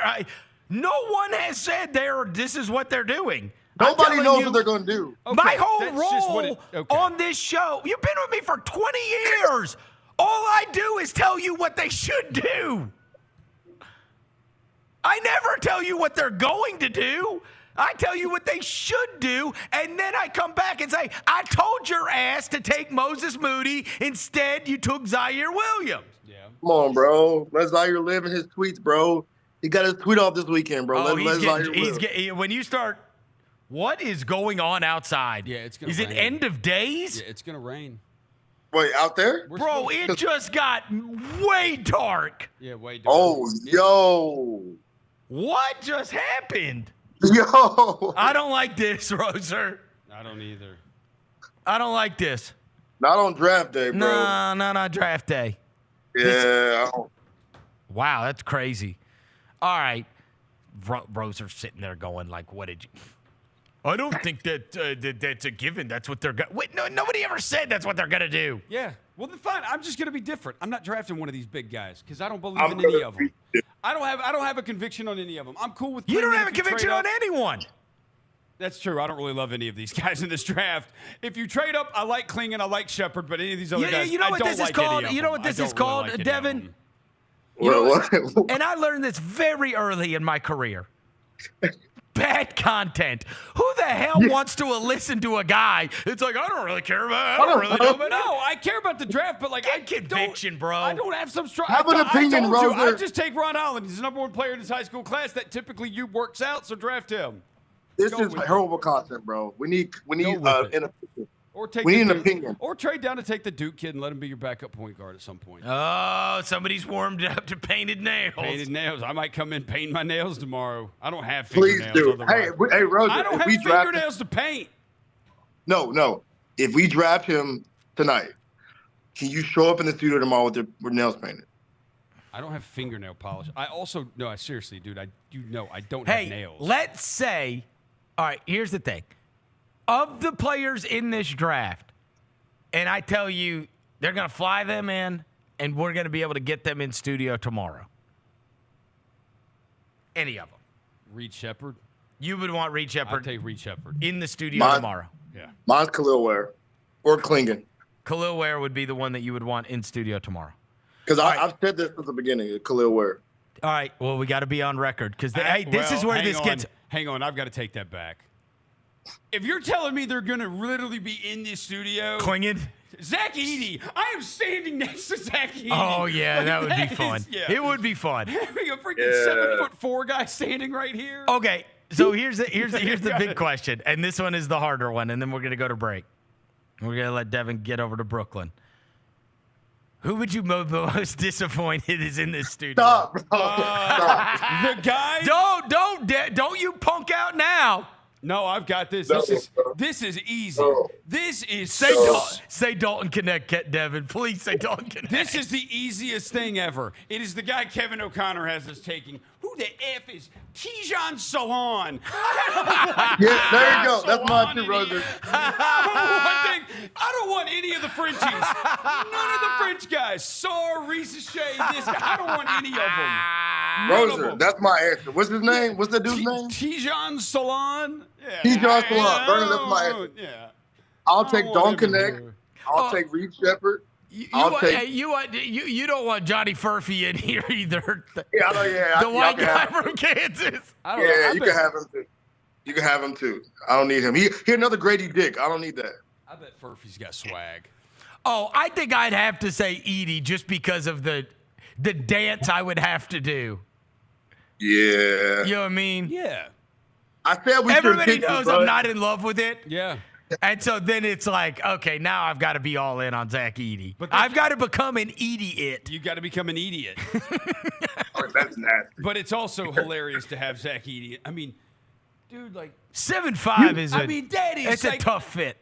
No one has said this is what they're doing. Nobody knows what they're going to do. Okay, my whole role on this show, you've been with me for 20 years. All I do is tell you what they should do. I never tell you what they're going to do. I tell you what they should do, and then I come back and say, I told your ass to take Moses Moody. Instead, you took Zaire Williams. Yeah. Come on, bro. Let Zaire live in his tweets, bro. He got his tweet off this weekend, bro. When you start, what is going on outside? Yeah, it's going to rain. Is it end of days? Yeah, it's going to rain. Wait, out there? Bro, it just got way dark. Yeah, way dark. Oh, yo. What just happened? Yo. I don't like this, Roser. I don't either. I don't like this. Not on draft day, bro. No, not draft day. Yeah. Wow, that's crazy. All right. Roser's sitting there going like, what did you... I don't think that's a given. That's what they're going to... Wait, no, nobody ever said that's what they're going to do. Yeah. Well, then fine. I'm just going to be different. I'm not drafting one of these big guys because I don't believe in any of them. I don't have a conviction on any of them. I'm cool with... You don't have a conviction on anyone. That's true. I don't really love any of these guys in this draft. If you trade up, I like Klingon, I like Shepard, but any of these other guys, you know I what don't this like is called? any of You know them. what this I is don't really called, like any of Devin? them. You know what? And I learned this very early in my career. Bad content. Who the hell wants to listen to a guy? It's like, I don't really care about it. I don't really know about it. No, I care about the draft, but like Get conviction, bro. I don't have some strong. Have an opinion, I told you, Roser. I just take Ron Holland. He's the number one player in his high school class. That typically you works out, so draft him. This Go is with it. horrible content, bro. We need with it. an opinion. Or take We the need an Duke- opinion. Or trade down to take the Duke kid and let him be your backup point guard at some point. Oh, somebody's warmed up to painted nails. Painted nails. I might come in paint my nails tomorrow. I don't have Please fingernails. do. Hey, Roger. I don't if have we draft fingernails to paint. No. If we draft him tonight, can you show up in the studio tomorrow with your nails painted? I don't have fingernail polish. I also I seriously, dude. I don't Hey, have nails. let's say, all right, here's the thing. Of the players in this draft, and I tell you, they're going to fly them in, and we're going to be able to get them in studio tomorrow. Any of them. Reed Shepard. You would want Reed I'll Shepard take Reed Shepard. in the studio tomorrow. Yeah. Mine's Khalil Ware or Klingon. Khalil Ware would be the one that you would want in studio tomorrow. Because I've said this since the beginning, Khalil Ware. All right, well, we got to be on record because this is where this gets. Hang on, I've got to take that back. If you're telling me they're going to literally be in this studio. Clinging. Zach Edey. I am standing next to Zach Edey. Oh, yeah, Like, that would be fun. It would be fun. Having a freaking 7'4" guy standing right here. Okay, so here's the big question, and this one is the harder one, and then we're going to go to break. We're going to let Devin get over to Brooklyn. Who would you most disappointed is in this studio? Stop, bro. Stop. The guy. Don't you punk out now. No, I've got this. No, This is easy. No. This is Say Dalton Connect, Devin. Please say Dalton Connect. This is the easiest thing ever. It is the guy Kevin O'Connor has us taking. Who the F is Tijan Salon? Yeah, there you go. That's mine too, Roger. I don't want any of the Frenchies. None of the French guys. Sar, Ricochet, this guy. I don't want any of them. None of Roger, them. that's my answer. What's his name? What's the dude's name? Tijan Salon. Yeah. Tijan Salon. Vernon, that's my answer. Yeah. I'll take want Don him Connect. here. I'll take Reed Shepard. You don't want Johnny Furphy in here either. Yeah, I know. Yeah, The white guy from Kansas. I don't know. Yeah, I you bet- can have him too. You can have him too. I don't need him. He another Grady Dick. I don't need that. I bet Furphy's got swag. Oh, I think I'd have to say Edie just because of the dance I would have to do. Yeah. You know what I mean? Yeah. I said we should Everybody pick you, knows bud. I'm not in love with it. Yeah. And so then it's like, okay, now I've got to be all in on Zach Edey. But I've got to become an idiot. You got to become an idiot. Oh, that's nasty. But it's also hilarious to have Zach Edey. I mean, dude, like 7'5" is I mean, that is it's like, a tough fit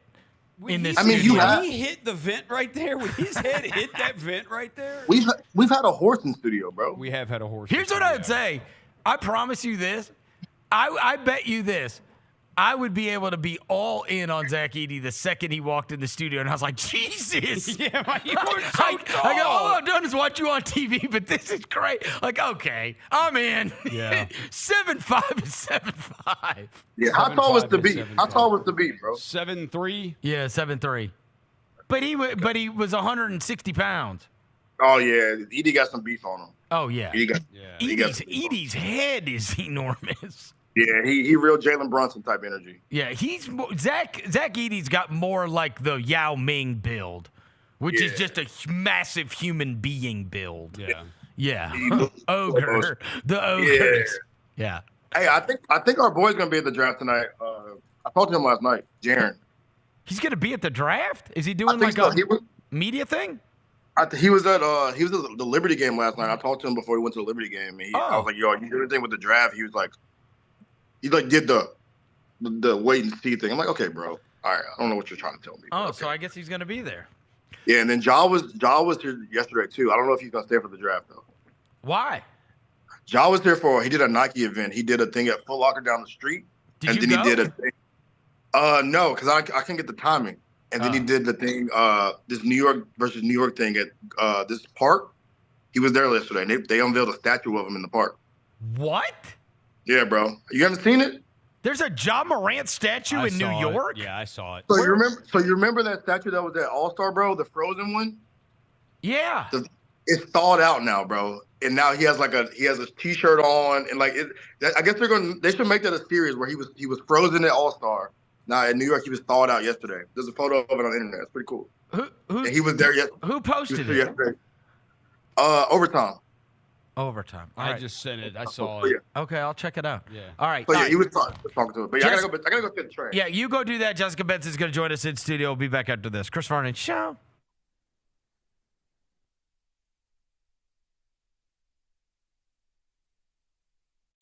in this. I mean, studio. you have- he hit the vent right there. When his head hit that vent right there. We've had a horse in studio, bro. We have had a horse. Here's what I would say. I promise you this. I bet you this. I would be able to be all in on Zach Edey the second he walked in the studio, and I was like, Jesus. Yeah, man, you were so I go, all tall. I've done is watch you on TV, but this is great. Like, okay, I'm in. Yeah. 7'5" is 7'5". Yeah, how tall was 7'5" the is beat? 7'5". How tall was the beat, bro? 7'3". Yeah, 7'3". But he was 160 pounds. Oh yeah, Edie got some beef on him. Oh yeah. He got Edey's head is enormous. Yeah, he real Jalen Brunson type energy. Yeah, Zach Edey's got more like the Yao Ming build, which is just a massive human being build. Yeah. Yeah. Ogre. The ogres. Yeah. Hey, I think our boy's gonna be at the draft tonight. I talked to him last night, Jaren. He's gonna be at the draft? Is he doing I think like so. a media thing? He was at the Liberty game last night. I talked to him before he went to the Liberty game. And I was like, "Yo, you do anything with the draft?" He was like, he did the wait and see thing. I'm like, "Okay, bro. All right, I don't know what you're trying to tell me." Oh, okay. so I guess he's gonna be there. Yeah, and then Ja was here yesterday too. I don't know if he's gonna stay for the draft though. Why? Ja was there he did a Nike event. He did a thing at Foot Locker down the street. Did and you then go? he did a thing. No, because I couldn't get the timing. And then he did the thing, this New York versus New York thing at this park. He was there yesterday, and they unveiled a statue of him in the park. What? Yeah, bro. You haven't seen it? There's a Ja Morant statue in New York? Yeah, I saw it. So you remember that statue that was at All-Star, bro? The Frozen one? Yeah. It's thawed out now, bro. And now he has a t-shirt on, and I guess they should make that a series where he was frozen at All-Star. Now in New York, he was thawed out yesterday. There's a photo of it on the internet. It's pretty cool. And he was there Who posted it? Yesterday. Overtime. Overtime. All I right. just sent it. I saw it. Okay, I'll check it out. Yeah. All right. So all yeah, right. he was talking to it. But yeah, I gotta go get the train. Yeah, you go do that. Jessica Benson's going to join us in studio. We'll be back after this. Chris Vernon Show.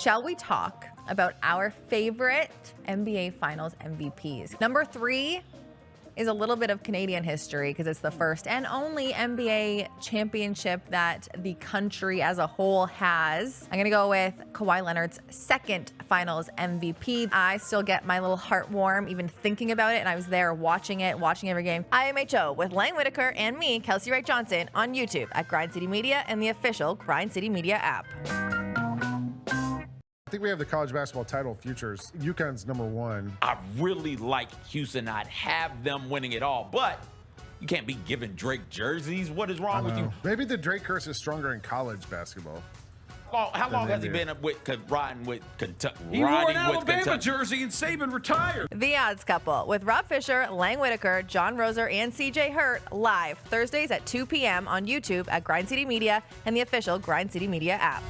Shall we talk about our favorite NBA Finals MVPs? Number 3 is a little bit of Canadian history because it's the first and only NBA championship that the country as a whole has. I'm going to go with Kawhi Leonard's second Finals MVP. I still get my little heart warm even thinking about it, and I was there watching every game. IMHO with Lang Whitaker and me, Kelsey Wright Johnson, on YouTube at Grind City Media and the official Grind City Media app. I think we have the college basketball title futures. UConn's number 1. I really like Houston. I'd have them winning it all, but you can't be giving Drake jerseys. What is wrong with you? Maybe the Drake curse is stronger in college basketball. How long has he been riding with Kentucky? He wore an Alabama jersey and Saban retired. The Odds Couple with Rob Fisher, Lang Whitaker, John Roser, and CJ Hurt live Thursdays at 2 p.m. on YouTube at Grind City Media and the official Grind City Media app.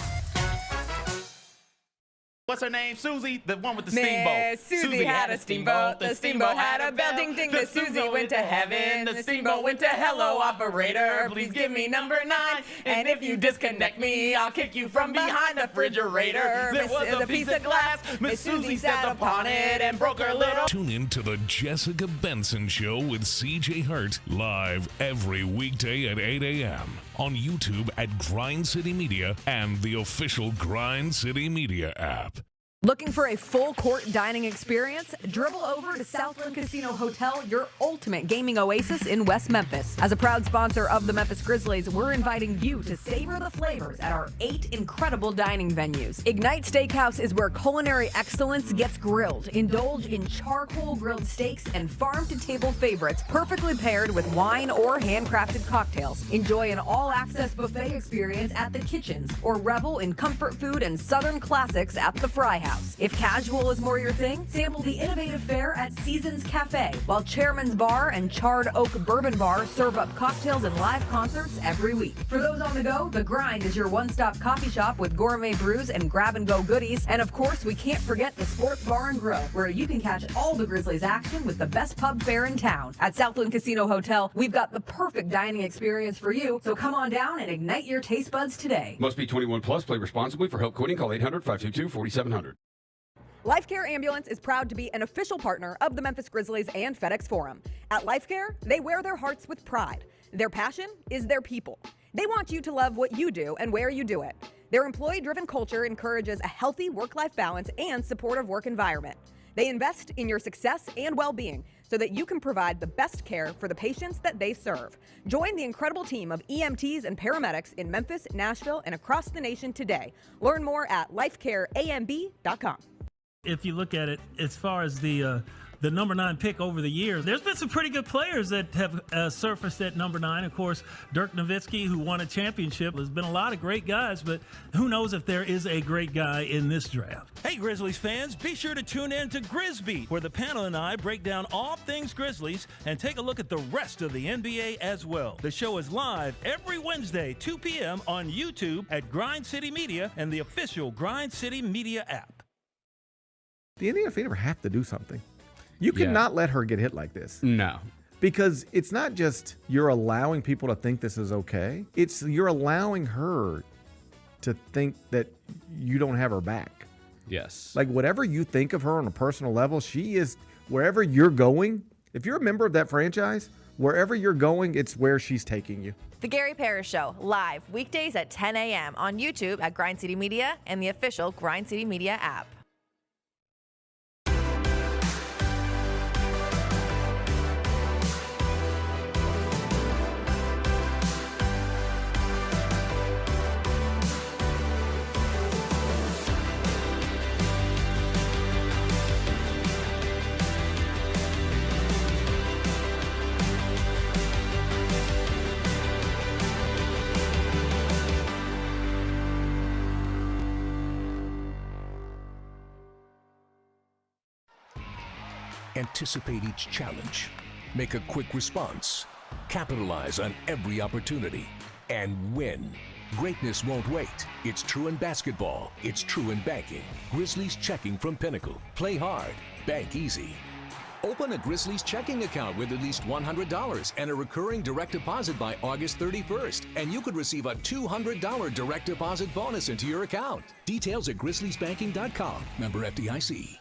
What's her name? Susie, the one with the Miss steamboat. Susie had a steamboat. The steamboat had a bell. Ding ding. The Susie went to heaven. The steamboat went to hello operator. Please give me number 9. And if you disconnect me, I'll kick you from behind the refrigerator. There was a piece of glass. Miss Susie sat upon it and broke her little. Tune in to the Jessica Benson Show with CJ Hurt live every weekday at 8 a.m. on YouTube at Grind City Media and the official Grind City Media app. Looking for a full court dining experience? Dribble over to Southland Casino Hotel, your ultimate gaming oasis in West Memphis. As a proud sponsor of the Memphis Grizzlies, we're inviting you to savor the flavors at our 8 incredible dining venues. Ignite Steakhouse is where culinary excellence gets grilled. Indulge in charcoal grilled steaks and farm-to-table favorites, perfectly paired with wine or handcrafted cocktails. Enjoy an all-access buffet experience at the kitchens, or revel in comfort food and Southern classics at the Fry House. If casual is more your thing, sample the innovative fare at Seasons Cafe, while Chairman's Bar and Charred Oak Bourbon Bar serve up cocktails and live concerts every week. For those on the go, The Grind is your one-stop coffee shop with gourmet brews and grab-and-go goodies. And of course, we can't forget the Sports Bar and Grill, where you can catch all the Grizzlies action with the best pub fare in town. At Southland Casino Hotel, we've got the perfect dining experience for you, so come on down and ignite your taste buds today. Must be 21 plus. Play responsibly. For help quitting, call 800-522-4700. LifeCare Ambulance is proud to be an official partner of the Memphis Grizzlies and FedEx Forum. At LifeCare, they wear their hearts with pride. Their passion is their people. They want you to love what you do and where you do it. Their employee-driven culture encourages a healthy work-life balance and supportive work environment. They invest in your success and well-being so that you can provide the best care for the patients that they serve. Join the incredible team of EMTs and paramedics in Memphis, Nashville, and across the nation today. Learn more at lifecareamb.com. If you look at it as far as the number 9 pick over the years, there's been some pretty good players that have surfaced at number 9. Of course, Dirk Nowitzki, who won a championship. There's been a lot of great guys, but who knows if there is a great guy in this draft. Hey, Grizzlies fans, be sure to tune in to Grizz Beat, where the panel and I break down all things Grizzlies and take a look at the rest of the NBA as well. The show is live every Wednesday, 2 p.m. on YouTube at Grind City Media and the official Grind City Media app. The Indiana Fever have to do something. You cannot let her get hit like this. No. Because it's not just you're allowing people to think this is okay. It's you're allowing her to think that you don't have her back. Yes. Like whatever you think of her on a personal level, she is wherever you're going. If you're a member of that franchise, wherever you're going, it's where she's taking you. The Gary Parrish Show, live weekdays at 10 a.m. on YouTube at Grind City Media and the official Grind City Media app. Anticipate each challenge. Make a quick response. Capitalize on every opportunity. And win. Greatness won't wait. It's true in basketball. It's true in banking. Grizzlies Checking from Pinnacle. Play hard. Bank easy. Open a Grizzlies checking account with at least $100 and a recurring direct deposit by August 31st. And you could receive a $200 direct deposit bonus into your account. Details at grizzliesbanking.com. Member FDIC.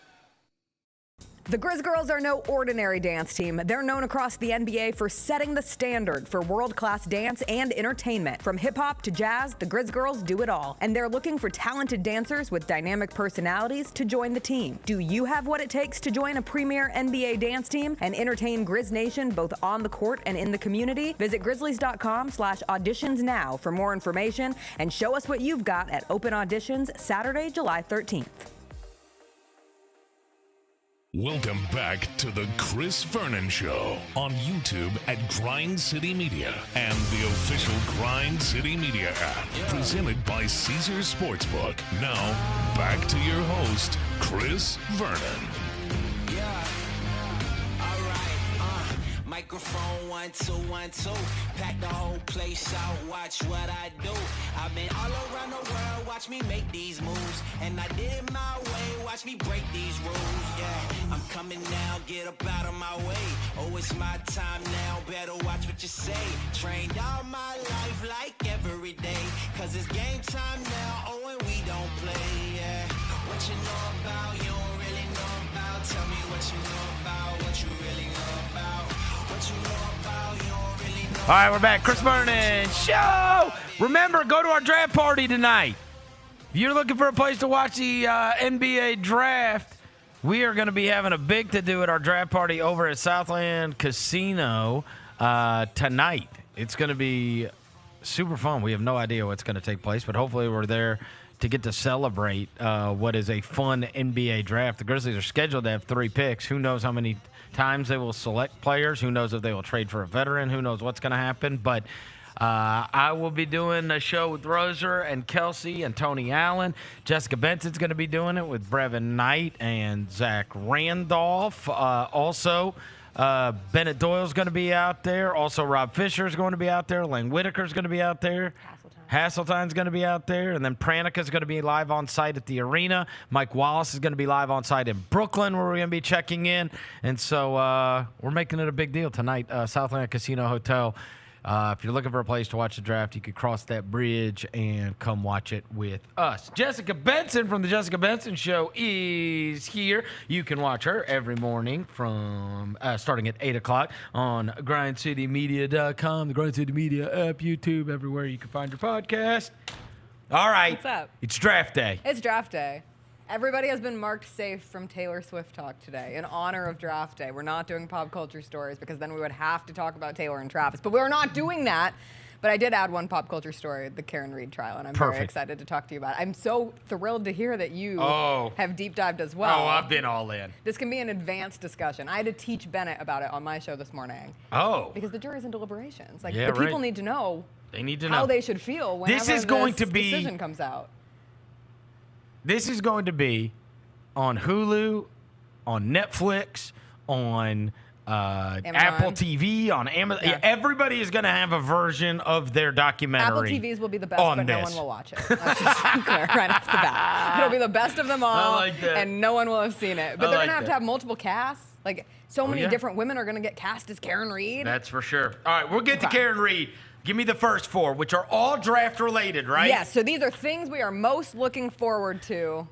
The Grizz girls are no ordinary dance team. They're known across the NBA for setting the standard for world-class dance and entertainment. From hip-hop to jazz, the Grizz girls do it all. And they're looking for talented dancers with dynamic personalities to join the team. Do you have what it takes to join a premier NBA dance team and entertain Grizz Nation both on the court and in the community? Visit grizzlies.com/auditions now for more information and show us what you've got at open auditions Saturday, July 13th. Welcome back to the Chris Vernon Show on YouTube at Grind City Media and the official Grind City Media app, presented by Caesars Sportsbook. Now, back to your host, Chris Vernon. Microphone 1 2 1 2. Pack the whole place out. Watch what I do. I've been all around the world. Watch me make these moves, and I did it my way. Watch me break these rules. Yeah, I'm coming now. Get up out of my way. Oh, it's my time now. Better watch what you say. Trained all my life like every day. 'Cause it's game time now. Oh, and we don't play. Yeah. What you know about? You don't really know about. Tell me what you know about. What you really know about. All right, we're back. Chris Vernon Show. Remember, go to our draft party tonight. If you're looking for a place to watch the NBA draft, we are going to be having a big to-do at our draft party over at Southland Casino tonight. It's going to be super fun. We have no idea what's going to take place, but hopefully we're there to get to celebrate what is a fun NBA draft. The Grizzlies are scheduled to have 3 picks. Who knows how many times they will select players? Who knows if they will trade for a veteran? Who knows what's going to happen? But I will be doing a show with Roser and Kelsey and Tony Allen. Jessica Benson's going to be doing it with Brevin Knight and Zach Randolph. Also, Bennett Doyle's going to be out there. Also, Rob Fisher's going to be out there. Lane Whitaker's going to be out there. Hasseltine's going to be out there. And then Pranika's going to be live on site at the arena. Mike Wallace is going to be live on site in Brooklyn, where we're going to be checking in. And so we're making it a big deal tonight. Southland Casino Hotel. If you're looking for a place to watch the draft, you could cross that bridge and come watch it with us. Jessica Benson from The Jessica Benson Show is here. You can watch her every morning from starting at 8 o'clock on grindcitymedia.com, the Grind City Media app, YouTube, everywhere you can find your podcast. All right. What's up? It's draft day. It's draft day. Everybody has been marked safe from Taylor Swift talk today in honor of draft day. We're not doing pop culture stories because then we would have to talk about Taylor and Travis. But we're not doing that. But I did add one pop culture story, the Karen Reed trial, and I'm very excited to talk to you about it. I'm so thrilled to hear that you have deep dived as well. Oh, I've been all in. This can be an advanced discussion. I had to teach Bennett about it on my show this morning. Oh. Because the jury's in deliberations. Like, yeah, the people need to know how how they should feel whenever this is going to be, decision comes out. This is going to be on Hulu, on Netflix, on Apple TV, on Amazon. Yeah. Everybody is going to have a version of their documentary. Apple TVs will be the best, but no one will watch it. Let's just be clear right off the bat. It'll be the best of them all, and no one will have seen it. But they're going to have multiple casts. Like, so many different women are going to get cast as Karen Reed. That's for sure. All right, we'll get to Karen Reed. Give me the first 4, which are all draft related, right? Yes, so these are things we are most looking forward to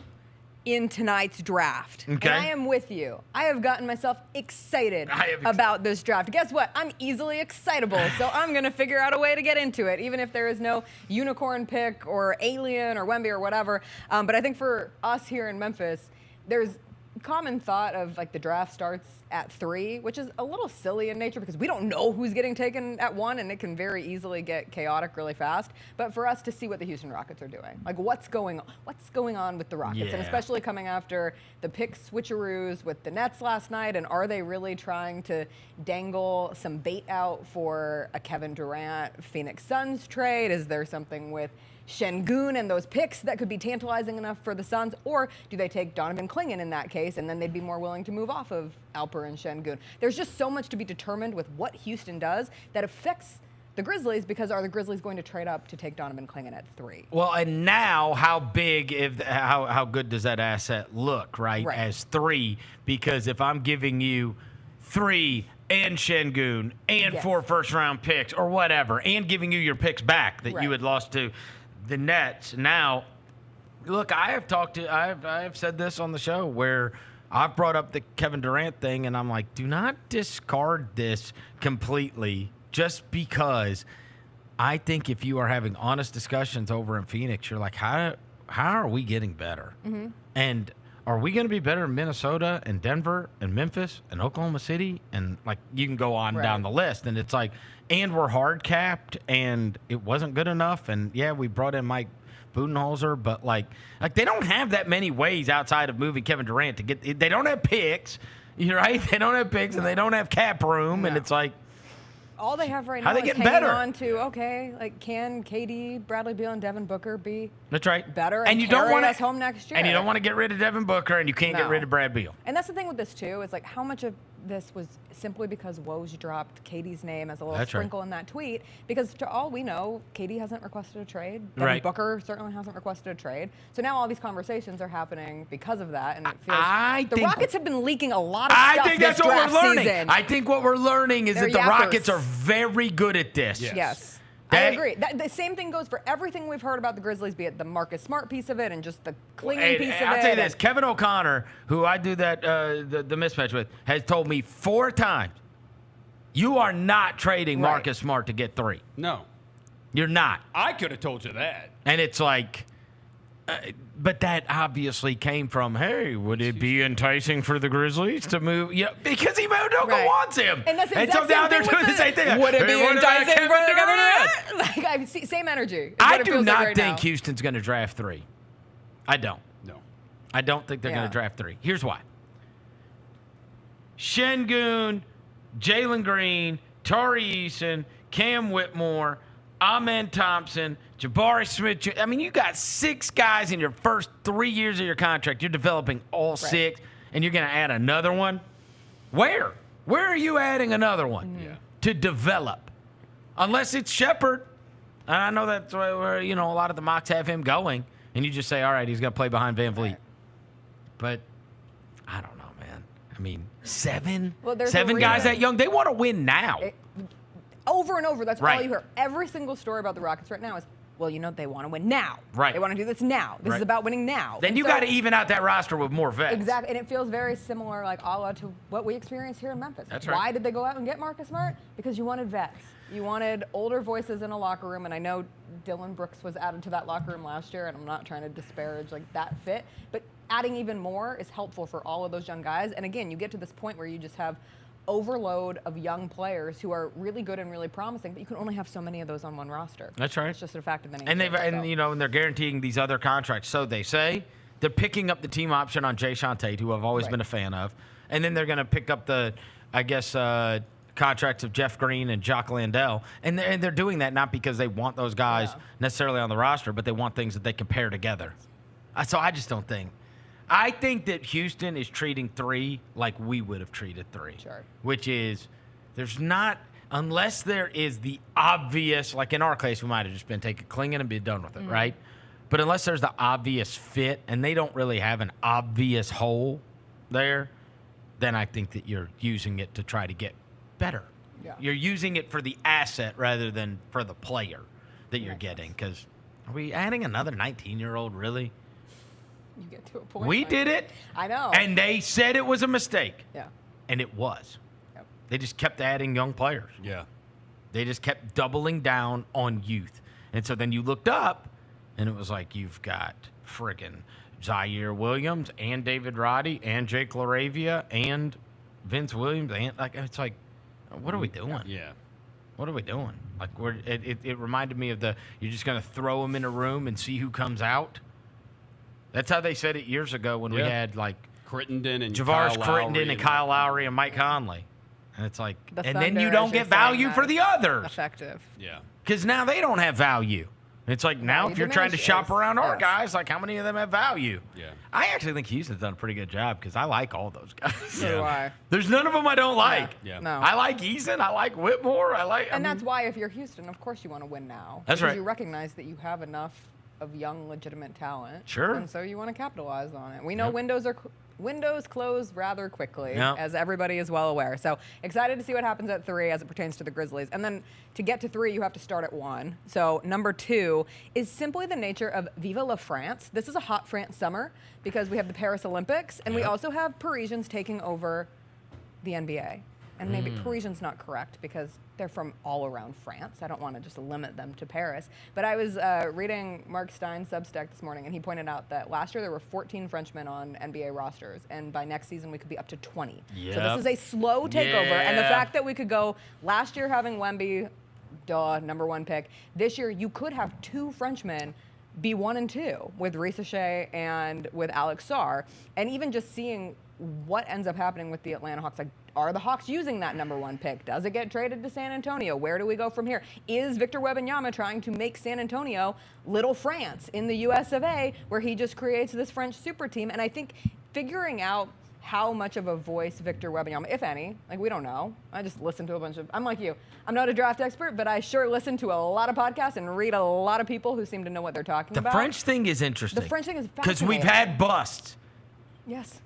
in tonight's draft. Okay. And I am with you. I have gotten myself excited about this draft. Guess what? I'm easily excitable, so I'm going to figure out a way to get into it, even if there is no unicorn pick or alien or Wemby or whatever. But I think for us here in Memphis, there's common thought of like the draft starts at 3, which is a little silly in nature because we don't know who's getting taken at 1, and it can very easily get chaotic really fast. But for us to see what the Houston Rockets are doing, like what's going on with the Rockets, and especially coming after the pick switcheroos with the Nets last night, and are they really trying to dangle some bait out for a Kevin Durant Phoenix Suns trade? Is there something with Şengün and those picks that could be tantalizing enough for the Suns? Or do they take Donovan Clingan in that case, and then they'd be more willing to move off of Alper and Şengün? There's just so much to be determined with what Houston does that affects the Grizzlies, because are the Grizzlies going to trade up to take Donovan Clingan at 3? Well, and now how good does that asset look, right? As 3? Because if I'm giving you 3 and Şengün and 4 first-round picks or whatever, and giving you your picks back that you had lost to the Nets, now, look, I've said this on the show where I've brought up the Kevin Durant thing, and I'm like, do not discard this completely. Just because I think if you are having honest discussions over in Phoenix, you're like, how are we getting better? Mm-hmm. And are we going to be better in Minnesota and Denver and Memphis and Oklahoma City? And, like, you can go on down the list. And it's like, and we're hard capped, and it wasn't good enough. And, yeah, we brought in Mike Budenholzer, but, like they don't have that many ways outside of moving Kevin Durant to get – they don't have picks, right? They don't have picks, and they don't have cap room. And it's like – all they have right How now they is getting hanging better? on to, okay, like, can KD, Bradley Beal, and Devin Booker be That's right. better And you carry don't want us home next year? And you don't want to get rid of Devin Booker, and you can't get No. rid of Brad Beal. And that's the thing with this, too, is, like, how much of this was simply because Woj dropped KD's name as a little That's right. sprinkle in that tweet? Because to all we know, KD hasn't requested a trade. Devin Right. Booker certainly hasn't requested a trade. So now all these conversations are happening because of that, and it feels I the think- Rockets have been leaking a lot of I stuff think that's this what draft we're learning. season. I think what we're learning is They're that the yappers. Rockets are very good at this. Yes. They- I agree. The same thing goes for everything we've heard about the Grizzlies, be it the Marcus Smart piece of it and just the clinging And piece of I'll it. tell you this: Kevin O'Connor, who I do that the mismatch with, has told me 4 times, you are not trading Marcus Smart to get 3. No. You're not. I could have told you that. And it's like, but that obviously came from, hey, would it be enticing for the Grizzlies to move? Yeah, because Ime Udoka wants him. And that's the so exact now same they're thing doing the with same thing. Would it Hey, be what about enticing Kevin for Durant? Like, I see, same energy. is I what it do feels like not right think now. Houston's going to draft 3. I don't. No. I don't think they're Yeah. going to draft 3. Here's why. Şengün, Jalen Green, Tari Eason, Cam Whitmore, Amen Thompson, Jabari Smith. I mean, you got 6 guys in your first 3 years of your contract. You're developing all 6, and you're going to add another one? Where? Where are you adding another one to develop? Unless it's Shepherd. And I know that's where, a lot of the mocks have him going. And you just say, all right, he's going to play behind Van Vliet. But I don't know, man. I mean, 7? Well, there's a 7 guys reason. that young. They want to win now. Over and over, that's all Right. you hear. Every single story about the Rockets right now is, well, they want to win now. Right. They want to do this now. This Right. is about winning now. Then And you so- got to even out that roster with more vets. Exactly, and it feels very similar, like a la to what we experienced here in Memphis. That's right. Why did they go out and get Marcus Smart? Because you wanted vets. You wanted older voices in a locker room, and I know Dylan Brooks was added to that locker room last year, and I'm not trying to disparage that fit, but adding even more is helpful for all of those young guys. And again, you get to this point where you just have overload of young players who are really good and really promising, but you can only have so many of those on one roster. That's right. It's just a fact of the nature. And of it, so. and they're guaranteeing these other contracts. So they say they're picking up the team option on Jay Tate, who I've always been a fan of, and then they're going to pick up the, contracts of Jeff Green and Jock Landell, and they're doing that not because they want those guys necessarily on the roster, but they want things that they can pair together. So I just don't think. I think that Houston is treating 3 like we would have treated 3. Sure. Which is, there's not, unless there is the obvious, like in our case, we might have just been taking Clingan and be done with it, right? But unless there's the obvious fit, and they don't really have an obvious hole there, then I think that you're using it to try to get better. Yeah. You're using it for the asset rather than for the player that you're getting. Because are we adding another 19-year-old, really? You get to a point. We like- did it. I know. And they said it was a mistake. Yeah. And it was. Yep. They just kept adding young players. Yeah. They just kept doubling down on youth. And so then you looked up, and it was like, you've got friggin' Zaire Williams and David Roddy and Jake LaRavia and Vince Williams. And it's like, what are we doing? Yeah. What are we doing? Like, it reminded me of you're just going to throw them in a room and see who comes out. That's how they said it years ago when we had, Crittenden and Javaris Kyle Lowry Crittenden and Kyle Lowry and Mike Conley. And it's like, The and then you Thunder, don't as get you're saying value that, for the others. Effective. Yeah. Because now they don't have value. It's like now if you're trying to shop around our guys, like how many of them have value? Yeah. I actually think Houston's done a pretty good job because I like all those guys. So do I. There's none of them I don't like. Yeah. No. I like Eason. I like Whitmore. And that's why if you're Houston, of course you want to win now. That's because right. you recognize that you have enough of young, legitimate talent. Sure. And so you want to capitalize on it. We know windows close rather quickly, as everybody is well aware. So excited to see what happens at 3 as it pertains to the Grizzlies. And then to get to 3, you have to start at 1. So number 2 is simply the nature of Viva La France. This is a hot France summer because we have the Paris Olympics, and we also have Parisians taking over the NBA. And maybe Parisian's not correct because they're from all around France. I don't want to just limit them to Paris. But I was reading Mark Stein's Substack this morning, and he pointed out that last year there were 14 Frenchmen on NBA rosters, and by next season we could be up to 20. Yep. So this is a slow takeover. And the fact that we could go last year having Wemby, number 1 pick. This year you could have 2 Frenchmen be 1 and 2 with Risacher and with Alex Sarr. And even just seeing what ends up happening with the Atlanta Hawks, like, are the Hawks using that number 1 pick? Does it get traded to San Antonio? Where do we go from here? Is Victor Wembanyama trying to make San Antonio Little France in the US of A, where he just creates this French super team? And I think figuring out how much of a voice Victor Wembanyama, if any, like, we don't know. I just listen to a bunch of, I'm like you. I'm not a draft expert, but I sure listen to a lot of podcasts and read a lot of people who seem to know what they're talking about. The French thing is interesting. The French thing is because fascinating. we've had busts. Yes.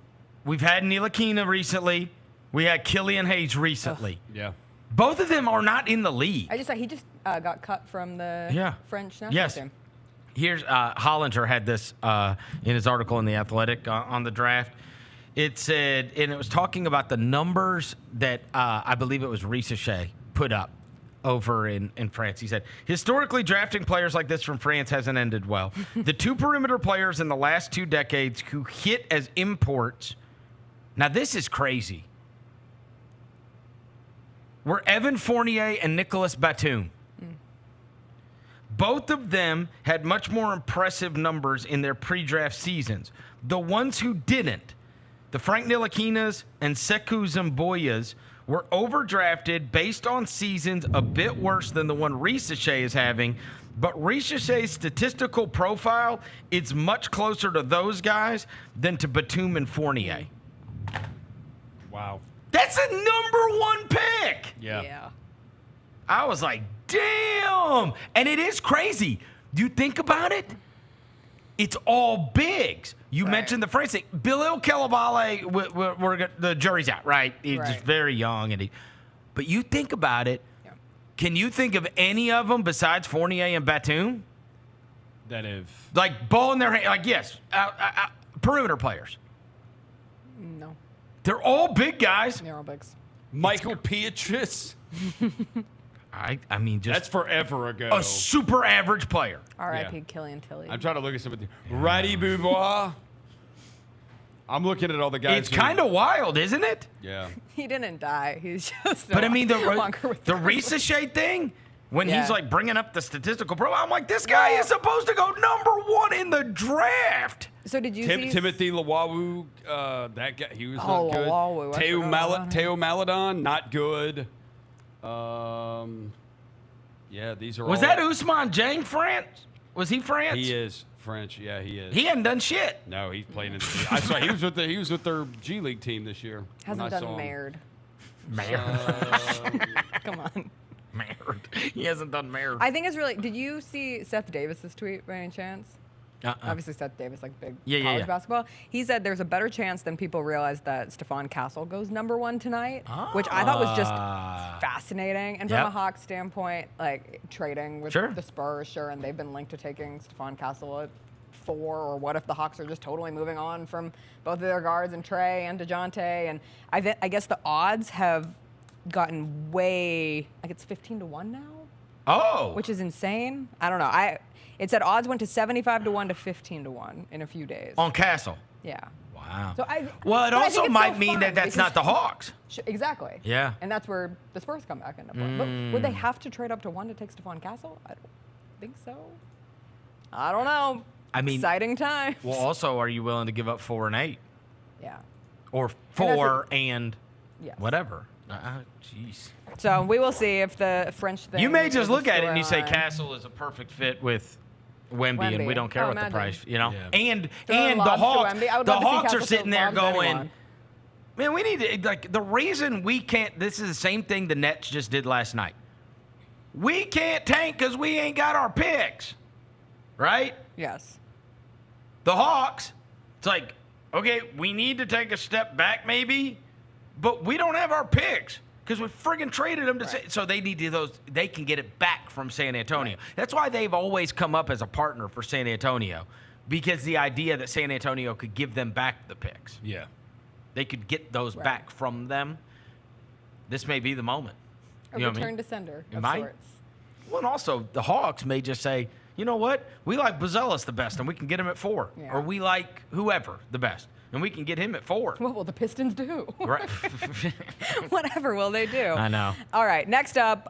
We've had Ntilikina recently. We had Killian Hayes recently. Yeah. Both of them are not in the league. I just said he just got cut from the French national team. Here's Hollinger had this in his article in The Athletic on the draft. It said, and it was talking about the numbers that I believe it was Risacher put up over in France. He said, historically, drafting players like this from France hasn't ended well. The 2 perimeter players in the last 2 decades who hit as imports, now this is crazy, were Evan Fournier and Nicolas Batum. Both of them had much more impressive numbers in their pre-draft seasons. The ones who didn't, the Frank Ntilikina and Sekou Zamboyas, were overdrafted based on seasons a bit worse than the one Risacher is having, but Risacher's statistical profile is much closer to those guys than to Batum and Fournier. Wow. That's a number 1 pick. Yeah. I was like, damn. And it is crazy. Do you think about it? It's all bigs. You mentioned the French thing. Bilal Koulibaly, the jury's out, right? He's just very young. But you think about it. Yeah. Can you think of any of them besides Fournier and Batum? That have. Like, ball in their hand. Like, yes, perimeter players. No. They're all big guys. They're all bigs. Michael Pietrus. I mean, just. That's forever ago. A super average player. R.I.P. Killian Tilly. I'm trying to look at something. Righty Boubois. I'm looking at all the guys. It's kind of wild, isn't it? Yeah. He didn't die. He's just. But I mean, the Risacher thing, when he's like bringing up the statistical profile, I'm like, this guy is supposed to go number 1 in the draft. So did you see Timothy Luwawu? That guy, he was not good. Luwawu, Teo Maladon, not good. Yeah, these are. Was that Ousmane Dieng France? Was he France? He is French. Yeah, he is. He hadn't done shit. No, he's playing in the. I saw he was with their G League team this year. Hasn't done Mared. Come on. Mared. He hasn't done Mared. I think it's really. Did you see Seth Davis's tweet by any chance? Obviously, Seth Davis, like big college basketball. He said there's a better chance than people realize that Stephon Castle goes number 1 tonight, which I thought was just fascinating. And from a Hawks standpoint, like trading with the Spurs, and they've been linked to taking Stephon Castle at 4. Or what if the Hawks are just totally moving on from both of their guards and Trey and DeJounte? And I guess the odds have gotten way, like it's 15-1 now. Oh, which is insane. I don't know. It said odds went to 75-1 to 15-1 in a few days. On Castle. Yeah. Wow. So it also might mean that that's not the Hawks. Exactly. Yeah. And that's where the Spurs come back into play. But would they have to trade up to 1 to take Stephon Castle? I don't think so. I don't know. I mean, exciting times. Well, also, are you willing to give up 4 and 8? Yeah. Or 4 and whatever. Jeez. So we will see if the French thing. You may just look at it and you say Castle is a perfect fit with Wemby, and we don't care what the price, you know. Yeah. And Throwing the lobs to Hawks, Wemby. I would the love to see Hawks are Castle sitting there lobs to going, anyone. man, we need to, like, the reason we can't. This is the same thing the Nets just did last night. We can't tank because we ain't got our picks, right? Yes. The Hawks, it's like, okay, we need to take a step back maybe, but we don't have our picks because we friggin' traded them to so they need to they can get it back from San Antonio. That's why they've always come up as a partner for San Antonio, because the idea that San Antonio could give them back the picks. Yeah. They could get those back from them. This may be the moment. A You know what I return mean? to sender It of might. sorts. Well, and also the Hawks may just say, you know what? We like Bazelis the best, and we can get him at 4. Yeah. Or we like whoever the best, and we can get him at 4. What will the Pistons do? Right. Whatever will they do? I know. All right, next up,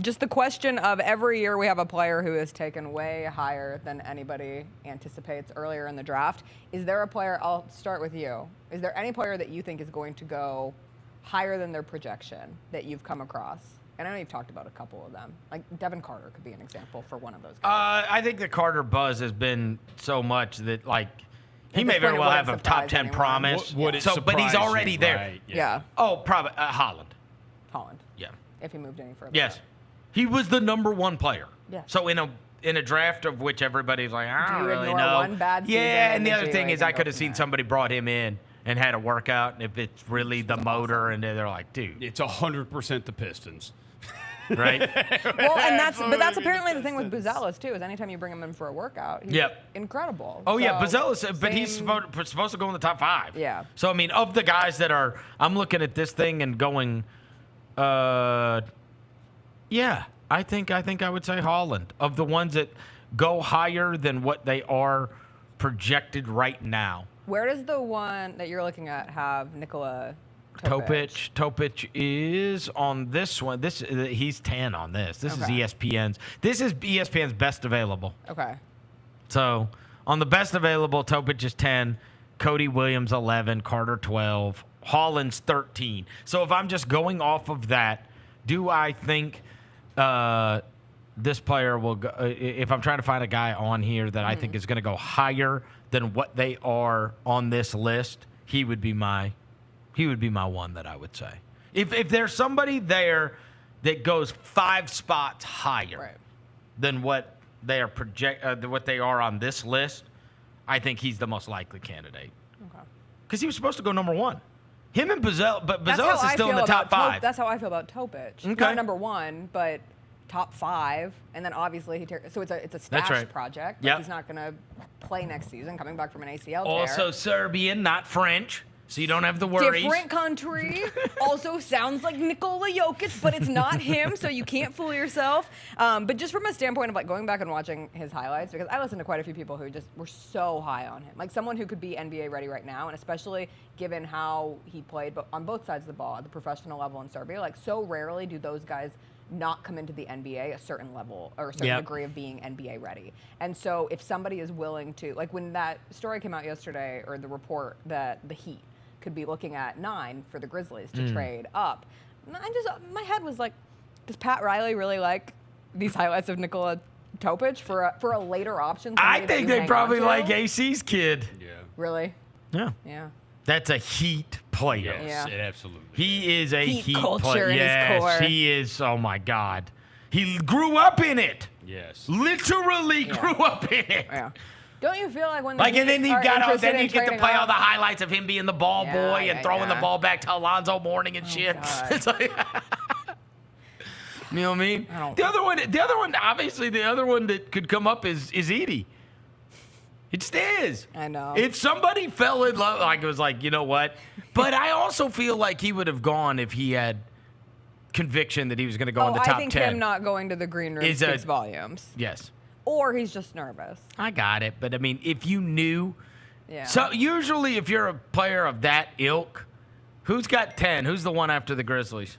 just the question of every year we have a player who is taken way higher than anybody anticipates earlier in the draft. Is there a player, I'll start with you, is there any player that you think is going to go higher than their projection that you've come across? And I know you've talked about a couple of them. Like Devin Carter could be an example for one of those guys. I think the Carter buzz has been so much that, like, he At may this very point, it well wouldn't have a top surprise 10 anyone. promise. Would it but he's surprise already you? there. Right, yeah. Oh, probably Holland. Holland. Yeah. If he moved any further. Yes. He was the number 1 player. Yeah. So in a draft of which everybody's like, I Do don't you really ignore know. one bad season Yeah, and and the then other do thing it is and I go could have from seen there? somebody brought him in and had a workout, and if it's really the motor, and they're like, dude. It's 100% the Pistons. Right? Well, and that's apparently the thing with Bazelis too. Is anytime you bring him in for a workout, he's incredible. Oh, yeah, So, Bazelis, but he's supposed to go in the top 5. Yeah. So, I mean, of the guys that are, I'm looking at this thing and going, yeah, I think I would say Holland. Of the ones that go higher than what they are projected right now. Where does the one that you're looking at have Nikola Topic? Topic is on this one. He's 10 on this. This Okay. is ESPN's. This is ESPN's best available. Okay. So on the best available, Topic is 10, Cody Williams 11, Carter 12, Holland's 13. So if I'm just going off of that, do I think this player will go? If I'm trying to find a guy on here that I think is going to go higher than what they are on this list, he would be my one that I would say. If there's somebody there that goes 5 spots higher than what they are what they are on this list, I think he's the most likely candidate. Okay. Because he was supposed to go number 1. Him and Bazelis, but That's how Bazelis is I still in feel the top about 5. That's how I feel about Topic. Okay. Not number 1, but top 5, and then obviously so it's a stash right. project. Yep. He's not going to play next season, coming back from an ACL tear. Also Serbian, not French, so you don't have the worries. Different country. Also sounds like Nikola Jokic, but it's not him, so you can't fool yourself. But just from a standpoint of like going back and watching his highlights, because I listened to quite a few people who just were so high on him. Like someone who could be NBA ready right now, and especially given how he played on both sides of the ball at the professional level in Serbia. Like so rarely do those guys not come into the NBA a certain level or a certain degree of being NBA ready. And so if somebody is willing to, like when that story came out yesterday, or the report that the Heat could be looking at 9 for the Grizzlies to trade up, my head was like, does Pat Riley really like these highlights of Nikola Topic for a later option? I think they probably like AC's kid. Yeah. Really? Yeah. Yeah. That's a Heat player. Yes, it absolutely. He is a Heat Heat culture player. in his Yes, core. he is. Oh my God, he grew up in it. Yes. Literally grew up in it. Yeah. Don't you feel like when Like, and then you get to trading play all up? the highlights of him being the ball Yeah, boy yeah, and throwing the yeah. ball back to Alonzo Mourning and shit. God. It's like, you know what I mean? The other one, obviously, the other one that could come up is Edie. It just is. I know. If somebody fell in love, like it was like, you know what? But I also feel like he would have gone if he had conviction that he was going to go in the top 10. I think him not going to the green room speaks volumes. Yes. Or he's just nervous. I got it. But, I mean, if you knew. Yeah. So, usually, if you're a player of that ilk, who's got 10? Who's the one after the Grizzlies?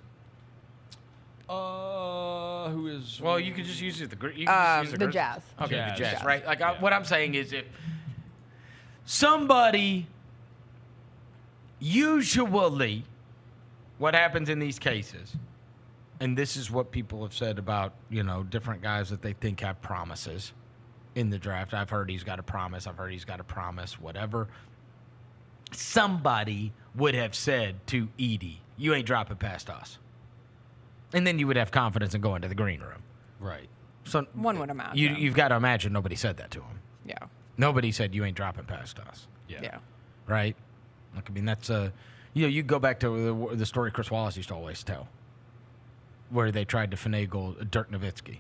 Who is? Well, you could just use it. The Grizzlies. Jazz. Okay, Jazz. the Jazz, Jazz. right? Like, what I'm saying is if somebody, usually, what happens in these cases, and this is what people have said about, different guys that they think have promises, in the draft. I've heard he's got a promise. I've heard he's got a promise, whatever. Somebody would have said to Edie, you ain't dropping past us. And then you would have confidence in going to the green room. Right. So one would imagine. You've got to imagine nobody said that to him. Yeah. Nobody said you ain't dropping past us. Yeah. Right? Like, I mean, that's you go back to the story Chris Wallace used to always tell, where they tried to finagle Dirk Nowitzki,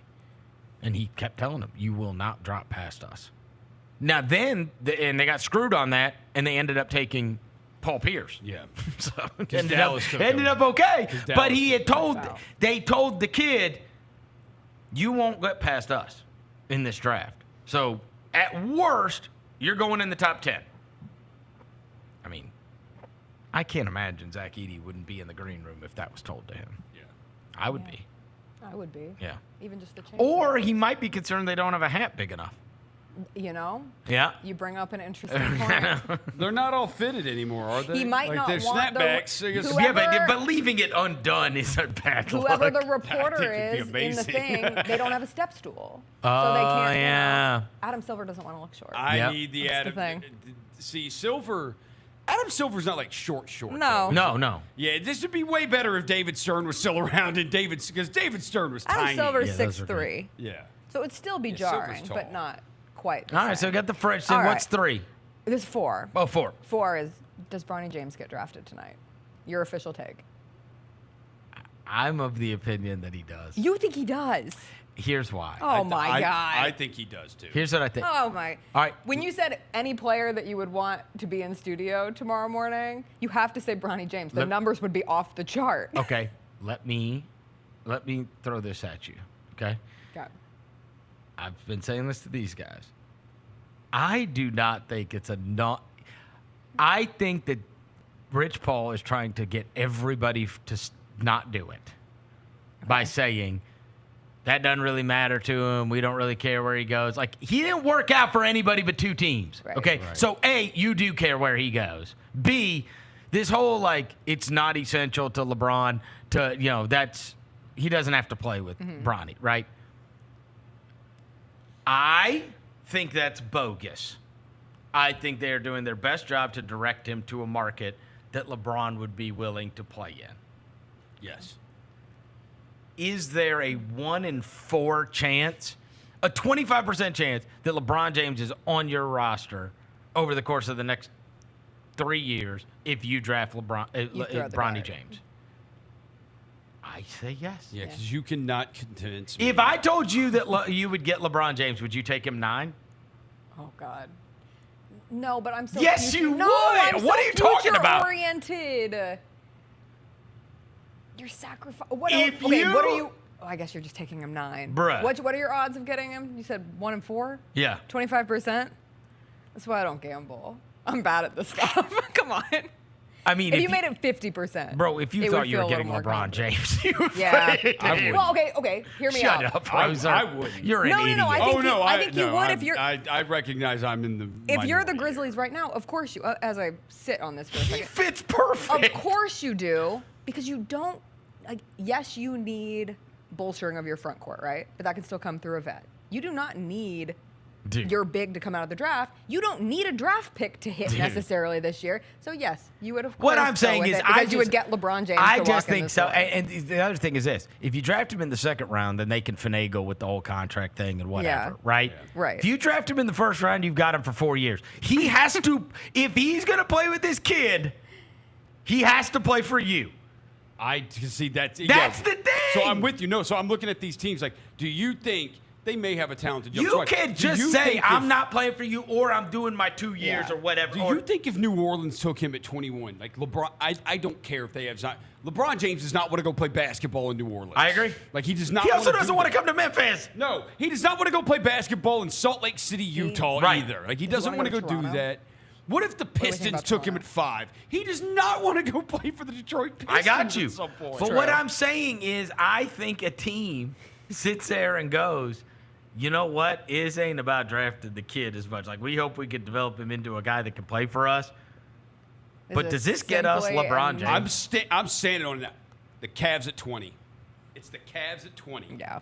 and he kept telling him, "You will not drop past us." Now and they got screwed on that, and they ended up taking Paul Pierce. Yeah. So ended up okay, but they told the kid, "You won't get past us in this draft." So at worst, you're going in the top 10. I mean, I can't imagine Zach Edey wouldn't be in the green room if that was told to him. Yeah. I would be. I would be. Yeah. Even just the chance. Or he might be concerned they don't have a hat big enough. You know? Yeah. You bring up an interesting point. They're not all fitted anymore, are they? He might not they're want snapbacks. But leaving it undone is a bad Whoever look. the reporter is in the thing, they don't have a step stool. So they Oh, can't. yeah. Adam Silver doesn't want to look short. I need the That's Adam. the thing. See, Adam Silver's not like short. No. No. Yeah, this would be way better if David Stern was still around and because David Stern was Adam tiny. Silver's 6'3". Yeah. So it'd still be Silver's jarring, tall. but not quite. All right, so we got the French thing. All What's right. 3? There's 4. Oh, 4. 4 is, does Bronny James get drafted tonight? Your official take. I'm of the opinion that he does. You think he does? Here's why. Oh, my God. I think he does, too. Here's what I think. Oh, my. All right. When you said any player that you would want to be in studio tomorrow morning, you have to say Bronny James. The numbers would be off the chart. Okay, let me throw this at you, okay? Okay. I've been saying this to these guys. I do not think it's I think that Rich Paul is trying to get everybody to not do it by saying that doesn't really matter to him. We don't really care where he goes. Like, he didn't work out for anybody but 2 teams, okay? Right. So, A, you do care where he goes. B, this whole, like, it's not essential to LeBron to, he doesn't have to play with Bronny, right? I think that's bogus. I think they're doing their best job to direct him to a market that LeBron would be willing to play in. Yes. Is there a 1 in 4 chance, a 25% chance that LeBron James is on your roster over the course of the next 3 years if you draft Bronny James? I say yes. Yeah, because you cannot convince me. If I told you that you would get LeBron James, would you take him 9? Oh, God. No, but I'm so Yes, you no, would. I'm What so are you talking about? Future-oriented. You're sacrificing. What If are you? Oh, I guess you're just taking him 9. Bruh. What are your odds of getting him? You said 1 in 4? Yeah. 25%? That's why I don't gamble. I'm bad at this stuff. Come on. I mean, if you made it 50%. Bro, if you it thought would you were feel a getting little more LeBron confident. James, you would Yeah. I Well, okay. Hear me out. Shut up. I wouldn't. You're an idiot. I think you would if you're. I recognize I'm in the. If you're the minority Grizzlies right now, of course you. As I sit on this for a second, He fits perfect. of course you do, because you don't. Like, yes, you need bolstering of your front court, right? But that can still come through a vet. You do not need your big to come out of the draft. You don't need a draft pick to hit necessarily this year. So yes, you would have. What I'm saying is, because you would get LeBron James. I to just walk in think this so. door. And the other thing is this: if you draft him in the second round, then they can finagle with the whole contract thing and whatever, right? Right. If you draft him in the first round, you've got him for 4 years. He has to, if he's going to play with this kid, he has to play for you. I see that's the thing. So I'm with you. No, so I'm looking at these teams like, do you think they may have a talented young You squad? can't Do just you say think I'm if- not playing for you or I'm doing my 2 years or whatever. Do you think if New Orleans took him at 21, like LeBron, I don't care if they have not. LeBron James does not want to go play basketball in New Orleans. I agree. Like he does not. He also wanna doesn't do want to that. come to Memphis. No, he does not want to go play basketball in Salt Lake City, Utah Right. either. Like he Does he doesn't wanna want to go go to do Toronto? that. What if the do you think Pistons about took him at 5? He does not want to go play for the Detroit Pistons. I got you. At some point. But what I'm saying is, I think a team sits there and goes, you know what? It ain't about drafting the kid as much. Like, we hope we could develop him into a guy that can play for us. But does this get us simply LeBron James? I'm standing on that. The Cavs at 20. It's the Cavs at 20. Yeah.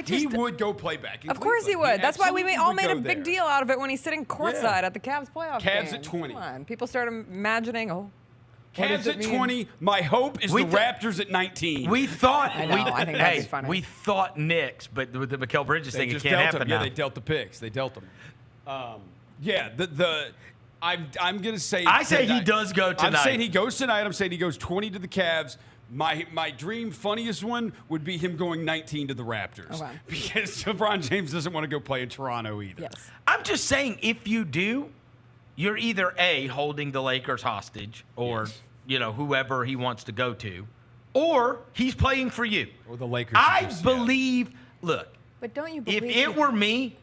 he would go play back. Of course he would. That's why we all made a big deal. deal out of it when he's sitting courtside at the Cavs playoff Cavs games. at 20. Come on. People started imagining, what Cavs does it at mean? 20. My hope is the Raptors at 19. We thought. I know, I think that'd be funny. We thought Knicks, but with the Mikal Bridges thing, it just can't dealt happen them. now. Yeah, they dealt the picks. They dealt them. I'm gonna say. I say he does go tonight. I'm saying he goes tonight. I'm saying he goes 20 to the Cavs. My dream funniest one would be him going 19 to the Raptors. Okay. Because LeBron James doesn't want to go play in Toronto either. Yes. I'm just saying, if you do, you're either A, holding the Lakers hostage, or whoever he wants to go to, or he's playing for you. Or the Lakers. I believe. Look, But don't you if believe it were me,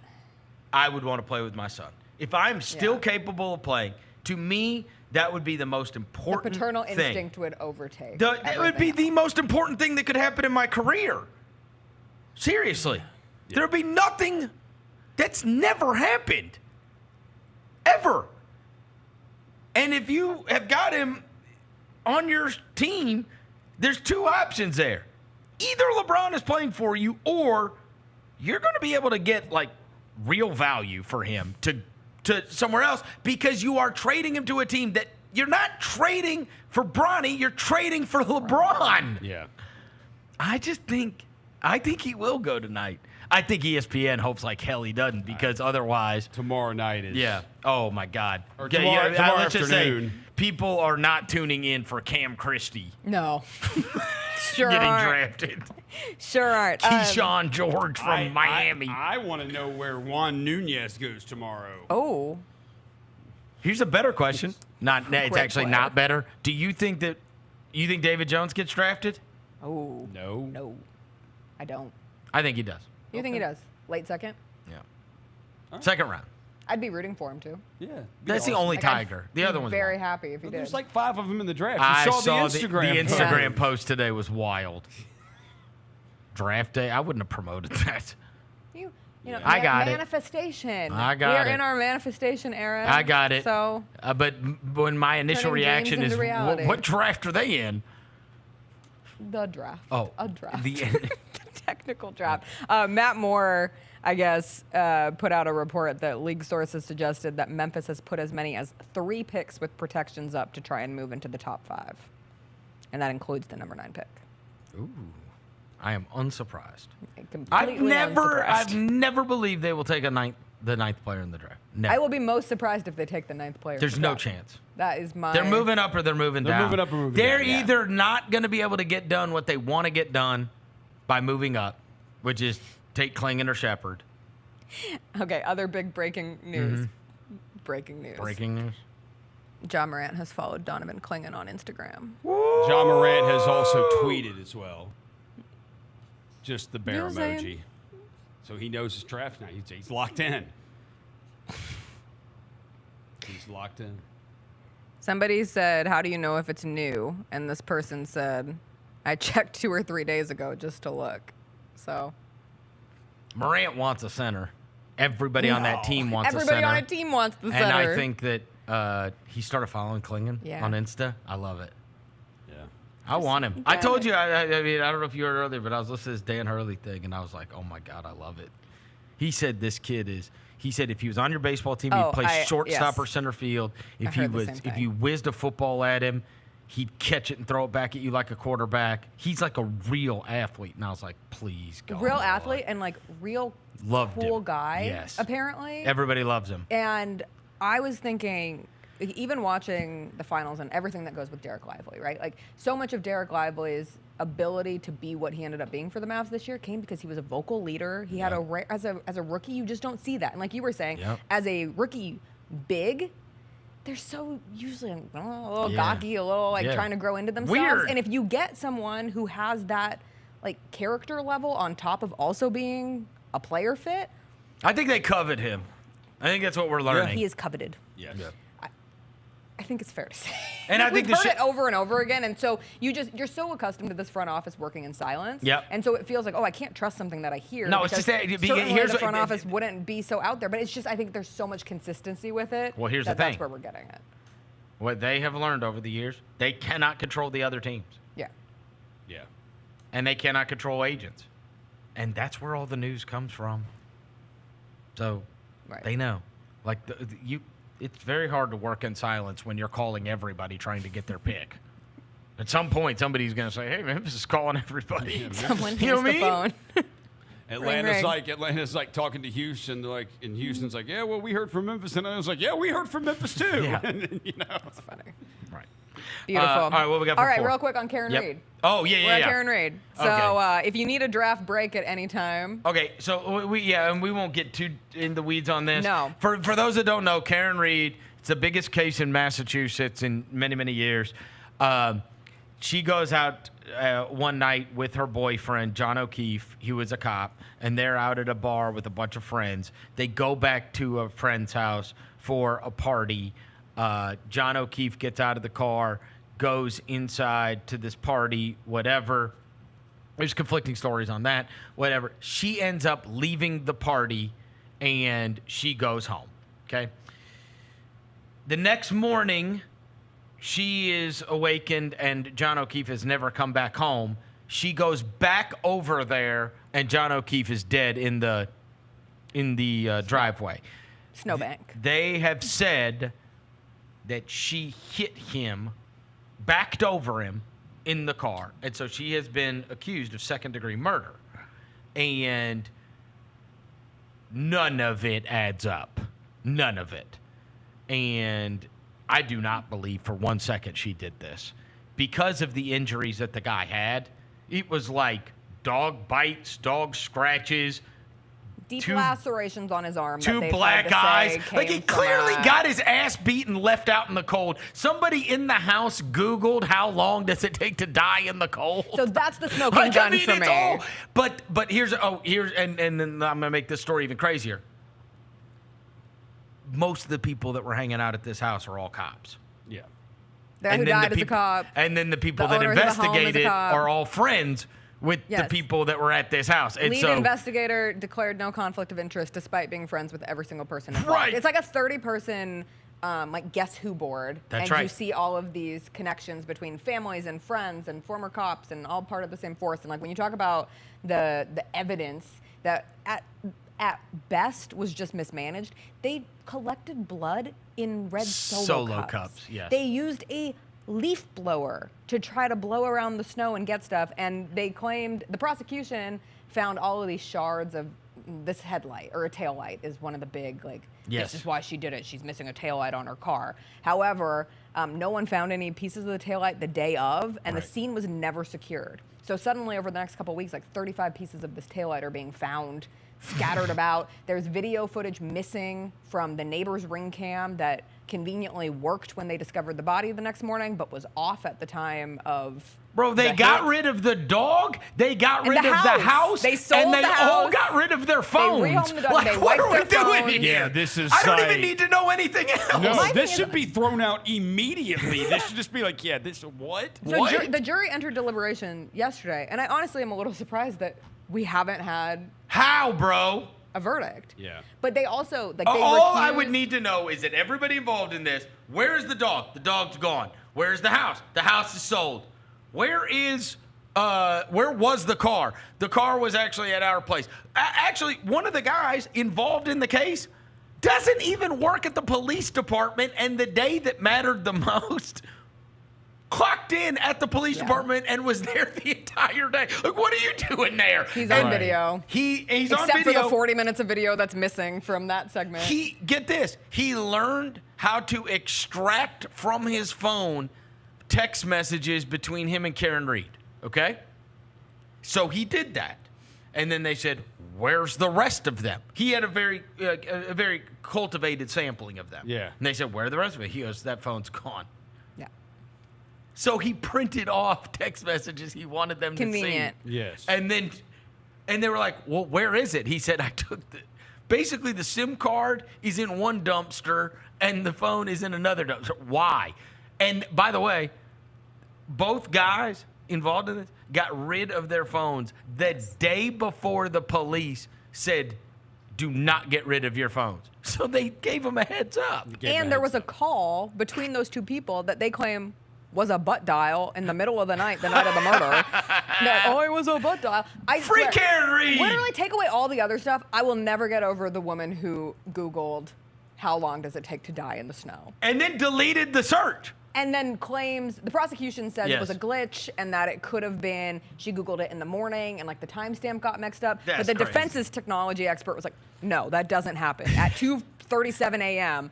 I would want to play with my son. If I'm still Yeah. capable of playing, to me, that would be the most the important paternal thing. instinct would overtake? It would be the most important thing that could happen in my career. Seriously. There would be nothing that's never happened. Ever. And if you have got him on your team, there's two options there. Either LeBron is playing for you, or you're going to be able to get real value for him to somewhere else, because you are trading him to a team that you're not trading for Bronny, you're trading for LeBron. Yeah. I think he will go tonight. I think ESPN hopes like hell he doesn't, because otherwise tomorrow night is. Yeah. Oh my God. Or tomorrow let's just say afternoon. people are not tuning in for Cam Christie No. Sure getting aren't. drafted. Sure aren't. Keyshawn George from Miami. I want to know where Juan Nunez goes tomorrow. Oh. Here's a better question. It's Great actually player. not better. Do you think David Jones gets drafted? Oh. No. No. I don't. I think he does. You think he does? Late second? Yeah. Second round. I'd be rooting for him too. Yeah. That's the only I'd Tiger. The be other one's very wrong. happy if he did. There's like 5 of them in the draft. I You saw the Instagram. The post. Instagram post today was wild. Draft day. I wouldn't have promoted that. You know, I got it. manifestation. I got We're it. in our manifestation era. I got it. So But when my initial Turning dreams reaction is, into reality. what draft are they in? the draft. Oh, a draft. the technical draft. Matt Moore, I guess, put out a report that league sources suggested that Memphis has put as many as 3 picks with protections up to try and move into the top 5. And that includes the number 9 pick. Ooh. I am unsurprised. Completely I've unsurprised. never believed they will take the ninth player in the draft. Never. I will be most surprised if they take the 9th player. There's in the no draft. chance. That is my. They're moving up or they're moving down. moving up or moving They're down. Yeah. either not going to be able to get done what they want to get done by moving up, which is take Klingon or Shepard. Okay, other big breaking news. Breaking news. Breaking news. John Morant has followed Donovan Klingon on Instagram. John Morant has also tweeted as well. Just the bear You know what I'm emoji. saying? So he knows his draft now. He's locked in. He's locked in. Somebody said, "How do you know if it's new?" And this person said, "I checked 2 or 3 days ago just to look." So Morant wants a center. Everybody on that team wants a center. everybody on a team wants the center. And I think that he started following Klingon Yeah. on Insta. I love it. Yeah. I want him. Damn I told it. you, I mean, I don't know if you heard earlier, but I was listening to this Dan Hurley thing, and I was like, oh, my God, I love it. He said this kid is, he said if he was on your baseball team, he'd play shortstop yes. or center field. If I heard the same if thing. you whizzed a football at him, he'd catch it and throw it back at you like a quarterback. He's like a real athlete. And I was like, please, go. real athlete and like real Loved cool him. guy. Yes. Apparently. Everybody loves him. And I was thinking, even watching the finals and everything that goes with Derek Lively, right? Like, so much of Derek Lively's ability to be what he ended up being for the Mavs this year came because he was a vocal leader. He had as a rookie, you just don't see that. And like you were saying, as a rookie big, they're so usually a little gawky, a little like trying to grow into themselves. Weird. And if you get someone who has that like character level on top of also being a player fit, I think they covet him. I think that's what we're learning. he is coveted. Yes. Yeah. I think it's fair to say. And I think we've the heard it over and over again, and so you're so accustomed to this front office working in silence. Yep. And so it feels like, oh, I can't trust something that I hear. No, it's because just that- certainly here's the what- front office wouldn't be so out there, but it's just I think there's so much consistency with it. Well, here's the that's thing. where we're getting it. What they have learned over the years, they cannot control the other teams. Yeah. Yeah. And they cannot control agents. And that's where all the news comes from. So they know. Like, it's very hard to work in silence when you're calling everybody trying to get their pick. At some point, somebody's going to say, hey, Memphis is calling everybody. Someone You know hits what I the mean? phone. Atlanta's like talking to Houston, and Houston's like, yeah, well, we heard from Memphis, and I was like, yeah, we heard from Memphis too. Yeah. And then, you know, That's funny. Right. Beautiful. All right, what we got for All right, four? real quick on Karen Yep. Reed. Oh, yeah, We're at yeah. Karen Reed. So Okay. if you need a draft break at any time. Okay, so and we won't get too in the weeds on this. No. For those that don't know, Karen Reed, it's the biggest case in Massachusetts in many, many years. She goes out one night with her boyfriend, John O'Keefe. He was a cop, and they're out at a bar with a bunch of friends. They go back to a friend's house for a party. John O'Keefe gets out of the car, goes inside to this party, whatever. There's conflicting stories on that, whatever. She ends up leaving the party, and she goes home, okay? The next morning, she is awakened, and John O'Keefe has never come back home. She goes back over there, and John O'Keefe is dead in the driveway. Snowbank. They have said that she hit him, backed over him in the car, and so she has been accused of second-degree murder. And none of it adds up. None of it. And I do not believe for 1 second she did this. Because of the injuries that the guy had, it was like dog bites, dog scratches, Deep lacerations on his arm. two that they black tried to eyes. say Like, he came from clearly a- got his ass beaten, left out in the cold. Somebody in the house Googled how long does it take to die in the cold. So that's the smoking Like, gun I mean, for it's me. all. But here's and then I'm gonna make this story even crazier. Most of the people that were hanging out at this house are all cops. Yeah. That who died as a cop. And then the people The that owners of the home is a investigated cop. are all friends with the Yes. people that were at this house. And Lead so investigator declared no conflict of interest despite being friends with every single person involved. Right. It's like a 30-person like guess who board. That's and right. you see all of these connections between families and friends and former cops and all part of the same force. And like when you talk about the evidence that at best was just mismanaged, they collected blood in red solo cups. Yes. They used a leaf blower to try to blow around the snow and get stuff, and they claimed, the prosecution found all of these shards of this headlight, or a taillight is one of the big, like, Yes. this is why she did it. She's missing a taillight on her car. However, no one found any pieces of the taillight the day of, and the scene was never secured. So suddenly, over the next couple of weeks, like 35 pieces of this taillight are being found scattered about. There's video footage missing from the neighbor's ring cam that conveniently worked when they discovered the body the next morning, but was off at the time of. Bro, they the got hit. rid of the dog. They got And rid the of the house. house. They sold and they the all house. got rid of their They phones. rehomed the dog. Like, They what wiped are we their doing phones. here? Yeah, this is I don't like- even need to know anything else. No, My this thing should is- be thrown out immediately. This should just be like, yeah, this what? So What? the jury entered deliberation yesterday, and I honestly am a little surprised that we haven't had How, bro? a verdict. Yeah. But they also they All I would recused- need to know is that everybody involved in this, where is the dog? The dog's gone. Where's the house? The house is sold. Where was the car? The car was actually at our place. Actually, one of the guys involved in the case doesn't even work at the police department, and the day that mattered the most, clocked in at the police department and was there the entire day. Like, what are you doing there? He's on And video. He's Except on video. for the 40 minutes of video that's missing from that segment. Get this. He learned how to extract from his phone text messages between him and Karen Reed. Okay? So he did that. And then they said, where's the rest of them? He had a very cultivated sampling of them. Yeah. And they said, where are the rest of it? He goes, that phone's gone. Yeah. So he printed off text messages he wanted them Convenient. to see. Yes. And they were like, well, where is it? He said, I took basically the SIM card is in one dumpster and the phone is in another dumpster. Why? And by the way, both guys involved in this got rid of their phones the day before the police said, do not get rid of your phones. So they gave them a heads up. And there was a call between those two people that they claim was a butt dial in the middle of the night of the murder. It was a butt dial. I Free swear, Karen Reed! Literally, take away all the other stuff. I will never get over the woman who Googled how long does it take to die in the snow. And then deleted the search. And then claims, the prosecution says it was a glitch and that it could have been, she Googled it in the morning and like the timestamp got mixed up. That's but the crazy. defense's technology expert was like, no, that doesn't happen. At 2:37 a.m.,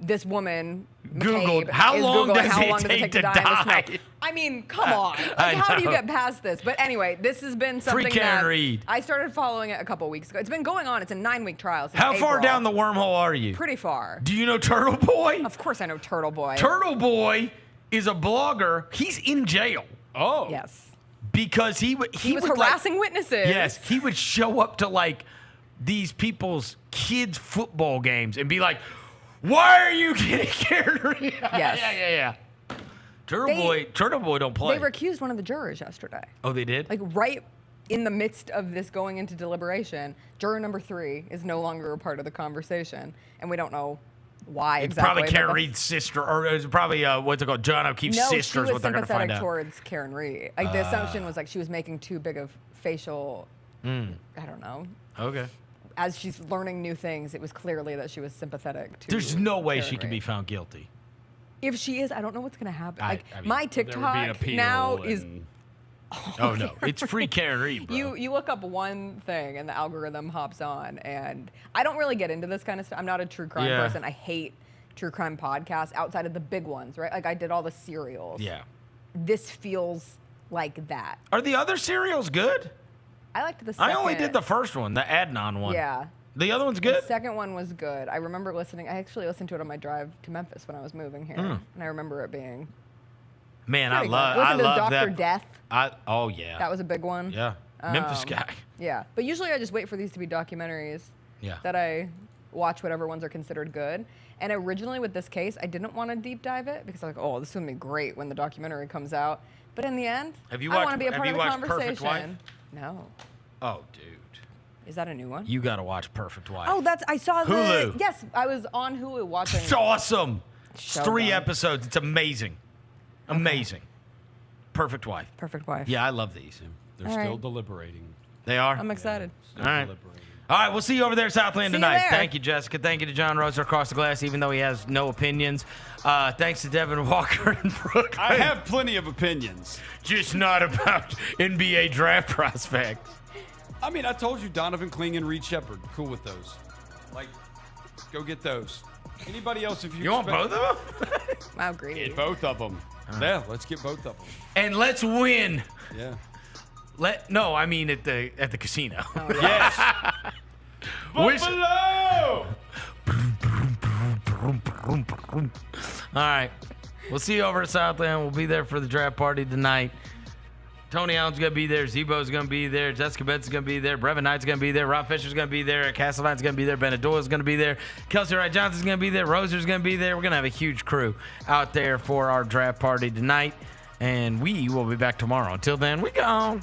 this woman, Googled, McCabe, how is long Googling does how it long does it take take to to die in the die? snow? I mean, come on. I Like, how do you know. get past this? But anyway, this has been something Free Karen that Reed. I started following it a couple weeks ago. It's been going on. It's a 9-week trial. Since How far April. down the wormhole are you? Pretty far. Do you know Turtle Boy? Of course I know Turtle Boy. Turtle Boy is a blogger. He's in jail. Oh. Yes. Because he was would, harassing witnesses. Yes, he would show up to like these people's kids' football games and be like, "Why are you getting Karen Reed?" Yes. yeah. Turtle Boy don't play. They recused one of the jurors yesterday. Oh, they did? Like right in the midst of this going into deliberation, juror number 3 is no longer a part of the conversation, and we don't know why It's exactly. probably Karen Reed's sister, or it's probably what's it called, John O'Keefe's No, sister she is was what they're going to find sympathetic out. towards Karen Reed. Like the assumption was like she was making too big of facial. I don't know. Okay. As she's learning new things, it was clearly that she was sympathetic to. There's no way Karen she can Reed. be found guilty. If she is, I don't know what's going to happen. Like I mean, my There would be an TikTok appeal now is. Oh no, it's free Karen Reed, bro. You look up one thing and the algorithm hops on, and I don't really get into this kind of stuff. I'm not a true crime Yeah. person. I hate true crime podcasts outside of the big ones, right? Like I did all the serials. Yeah. This feels like that. Are the other serials good? I liked the second. I only did the first one, the Adnan one. Yeah. The other one's The good? second one was good. I remember listening. I actually listened to it on my drive to Memphis when I was moving here, and I remember it being. Man, I pretty good. love Listen to that. Dr. Death. Oh yeah. That was a big one. Yeah. Memphis Um, guy. Yeah, but usually I just wait for these to be documentaries. Yeah. That I watch whatever ones are considered good. And originally with this case, I didn't want to deep dive it because I was like, oh, this is gonna be great when the documentary comes out. But in the end, Have you I want watched- to be a have part you of the watched Perfect conversation. Wife? No. Oh, dude. Is that a new one? You got to watch Perfect Wife. Oh, I saw the. Hulu. Yes, I was on Hulu watching. It's awesome. It's So 3 good. episodes. It's amazing. Amazing. Perfect Wife. Perfect Wife. Yeah, I love these. They're All still right. deliberating. They are? I'm excited. All right. All right, we'll see you over there at Southland See you tonight. there. Thank you, Jessica. Thank you to John Roser across the glass, even though he has no opinions. Thanks to Devin Walker in Brooklyn. I have plenty of opinions. Just not about NBA draft prospects. I mean, I told you Donovan Kling and Reed Shepard. Cool with those. Like, go get those. Anybody else, if you want both of them? Wow, greedy. Get both of them. Yeah, let's get both of them. And let's win. Yeah. No, I mean at the casino. Yes. Wish- Buffalo! All right. We'll see you over at Southland. We'll be there for the draft party tonight. Tony Allen's going to be there. Zebo's going to be there. Jessica Benson's going to be there. Brevin Knight's going to be there. Rob Fisher's going to be there. Castlevine's going to be there. Bennett Doyle's going to be there. Kelsey Wright Johnson's going to be there. Roser's going to be there. We're going to have a huge crew out there for our draft party tonight. And we will be back tomorrow. Until then, we gone.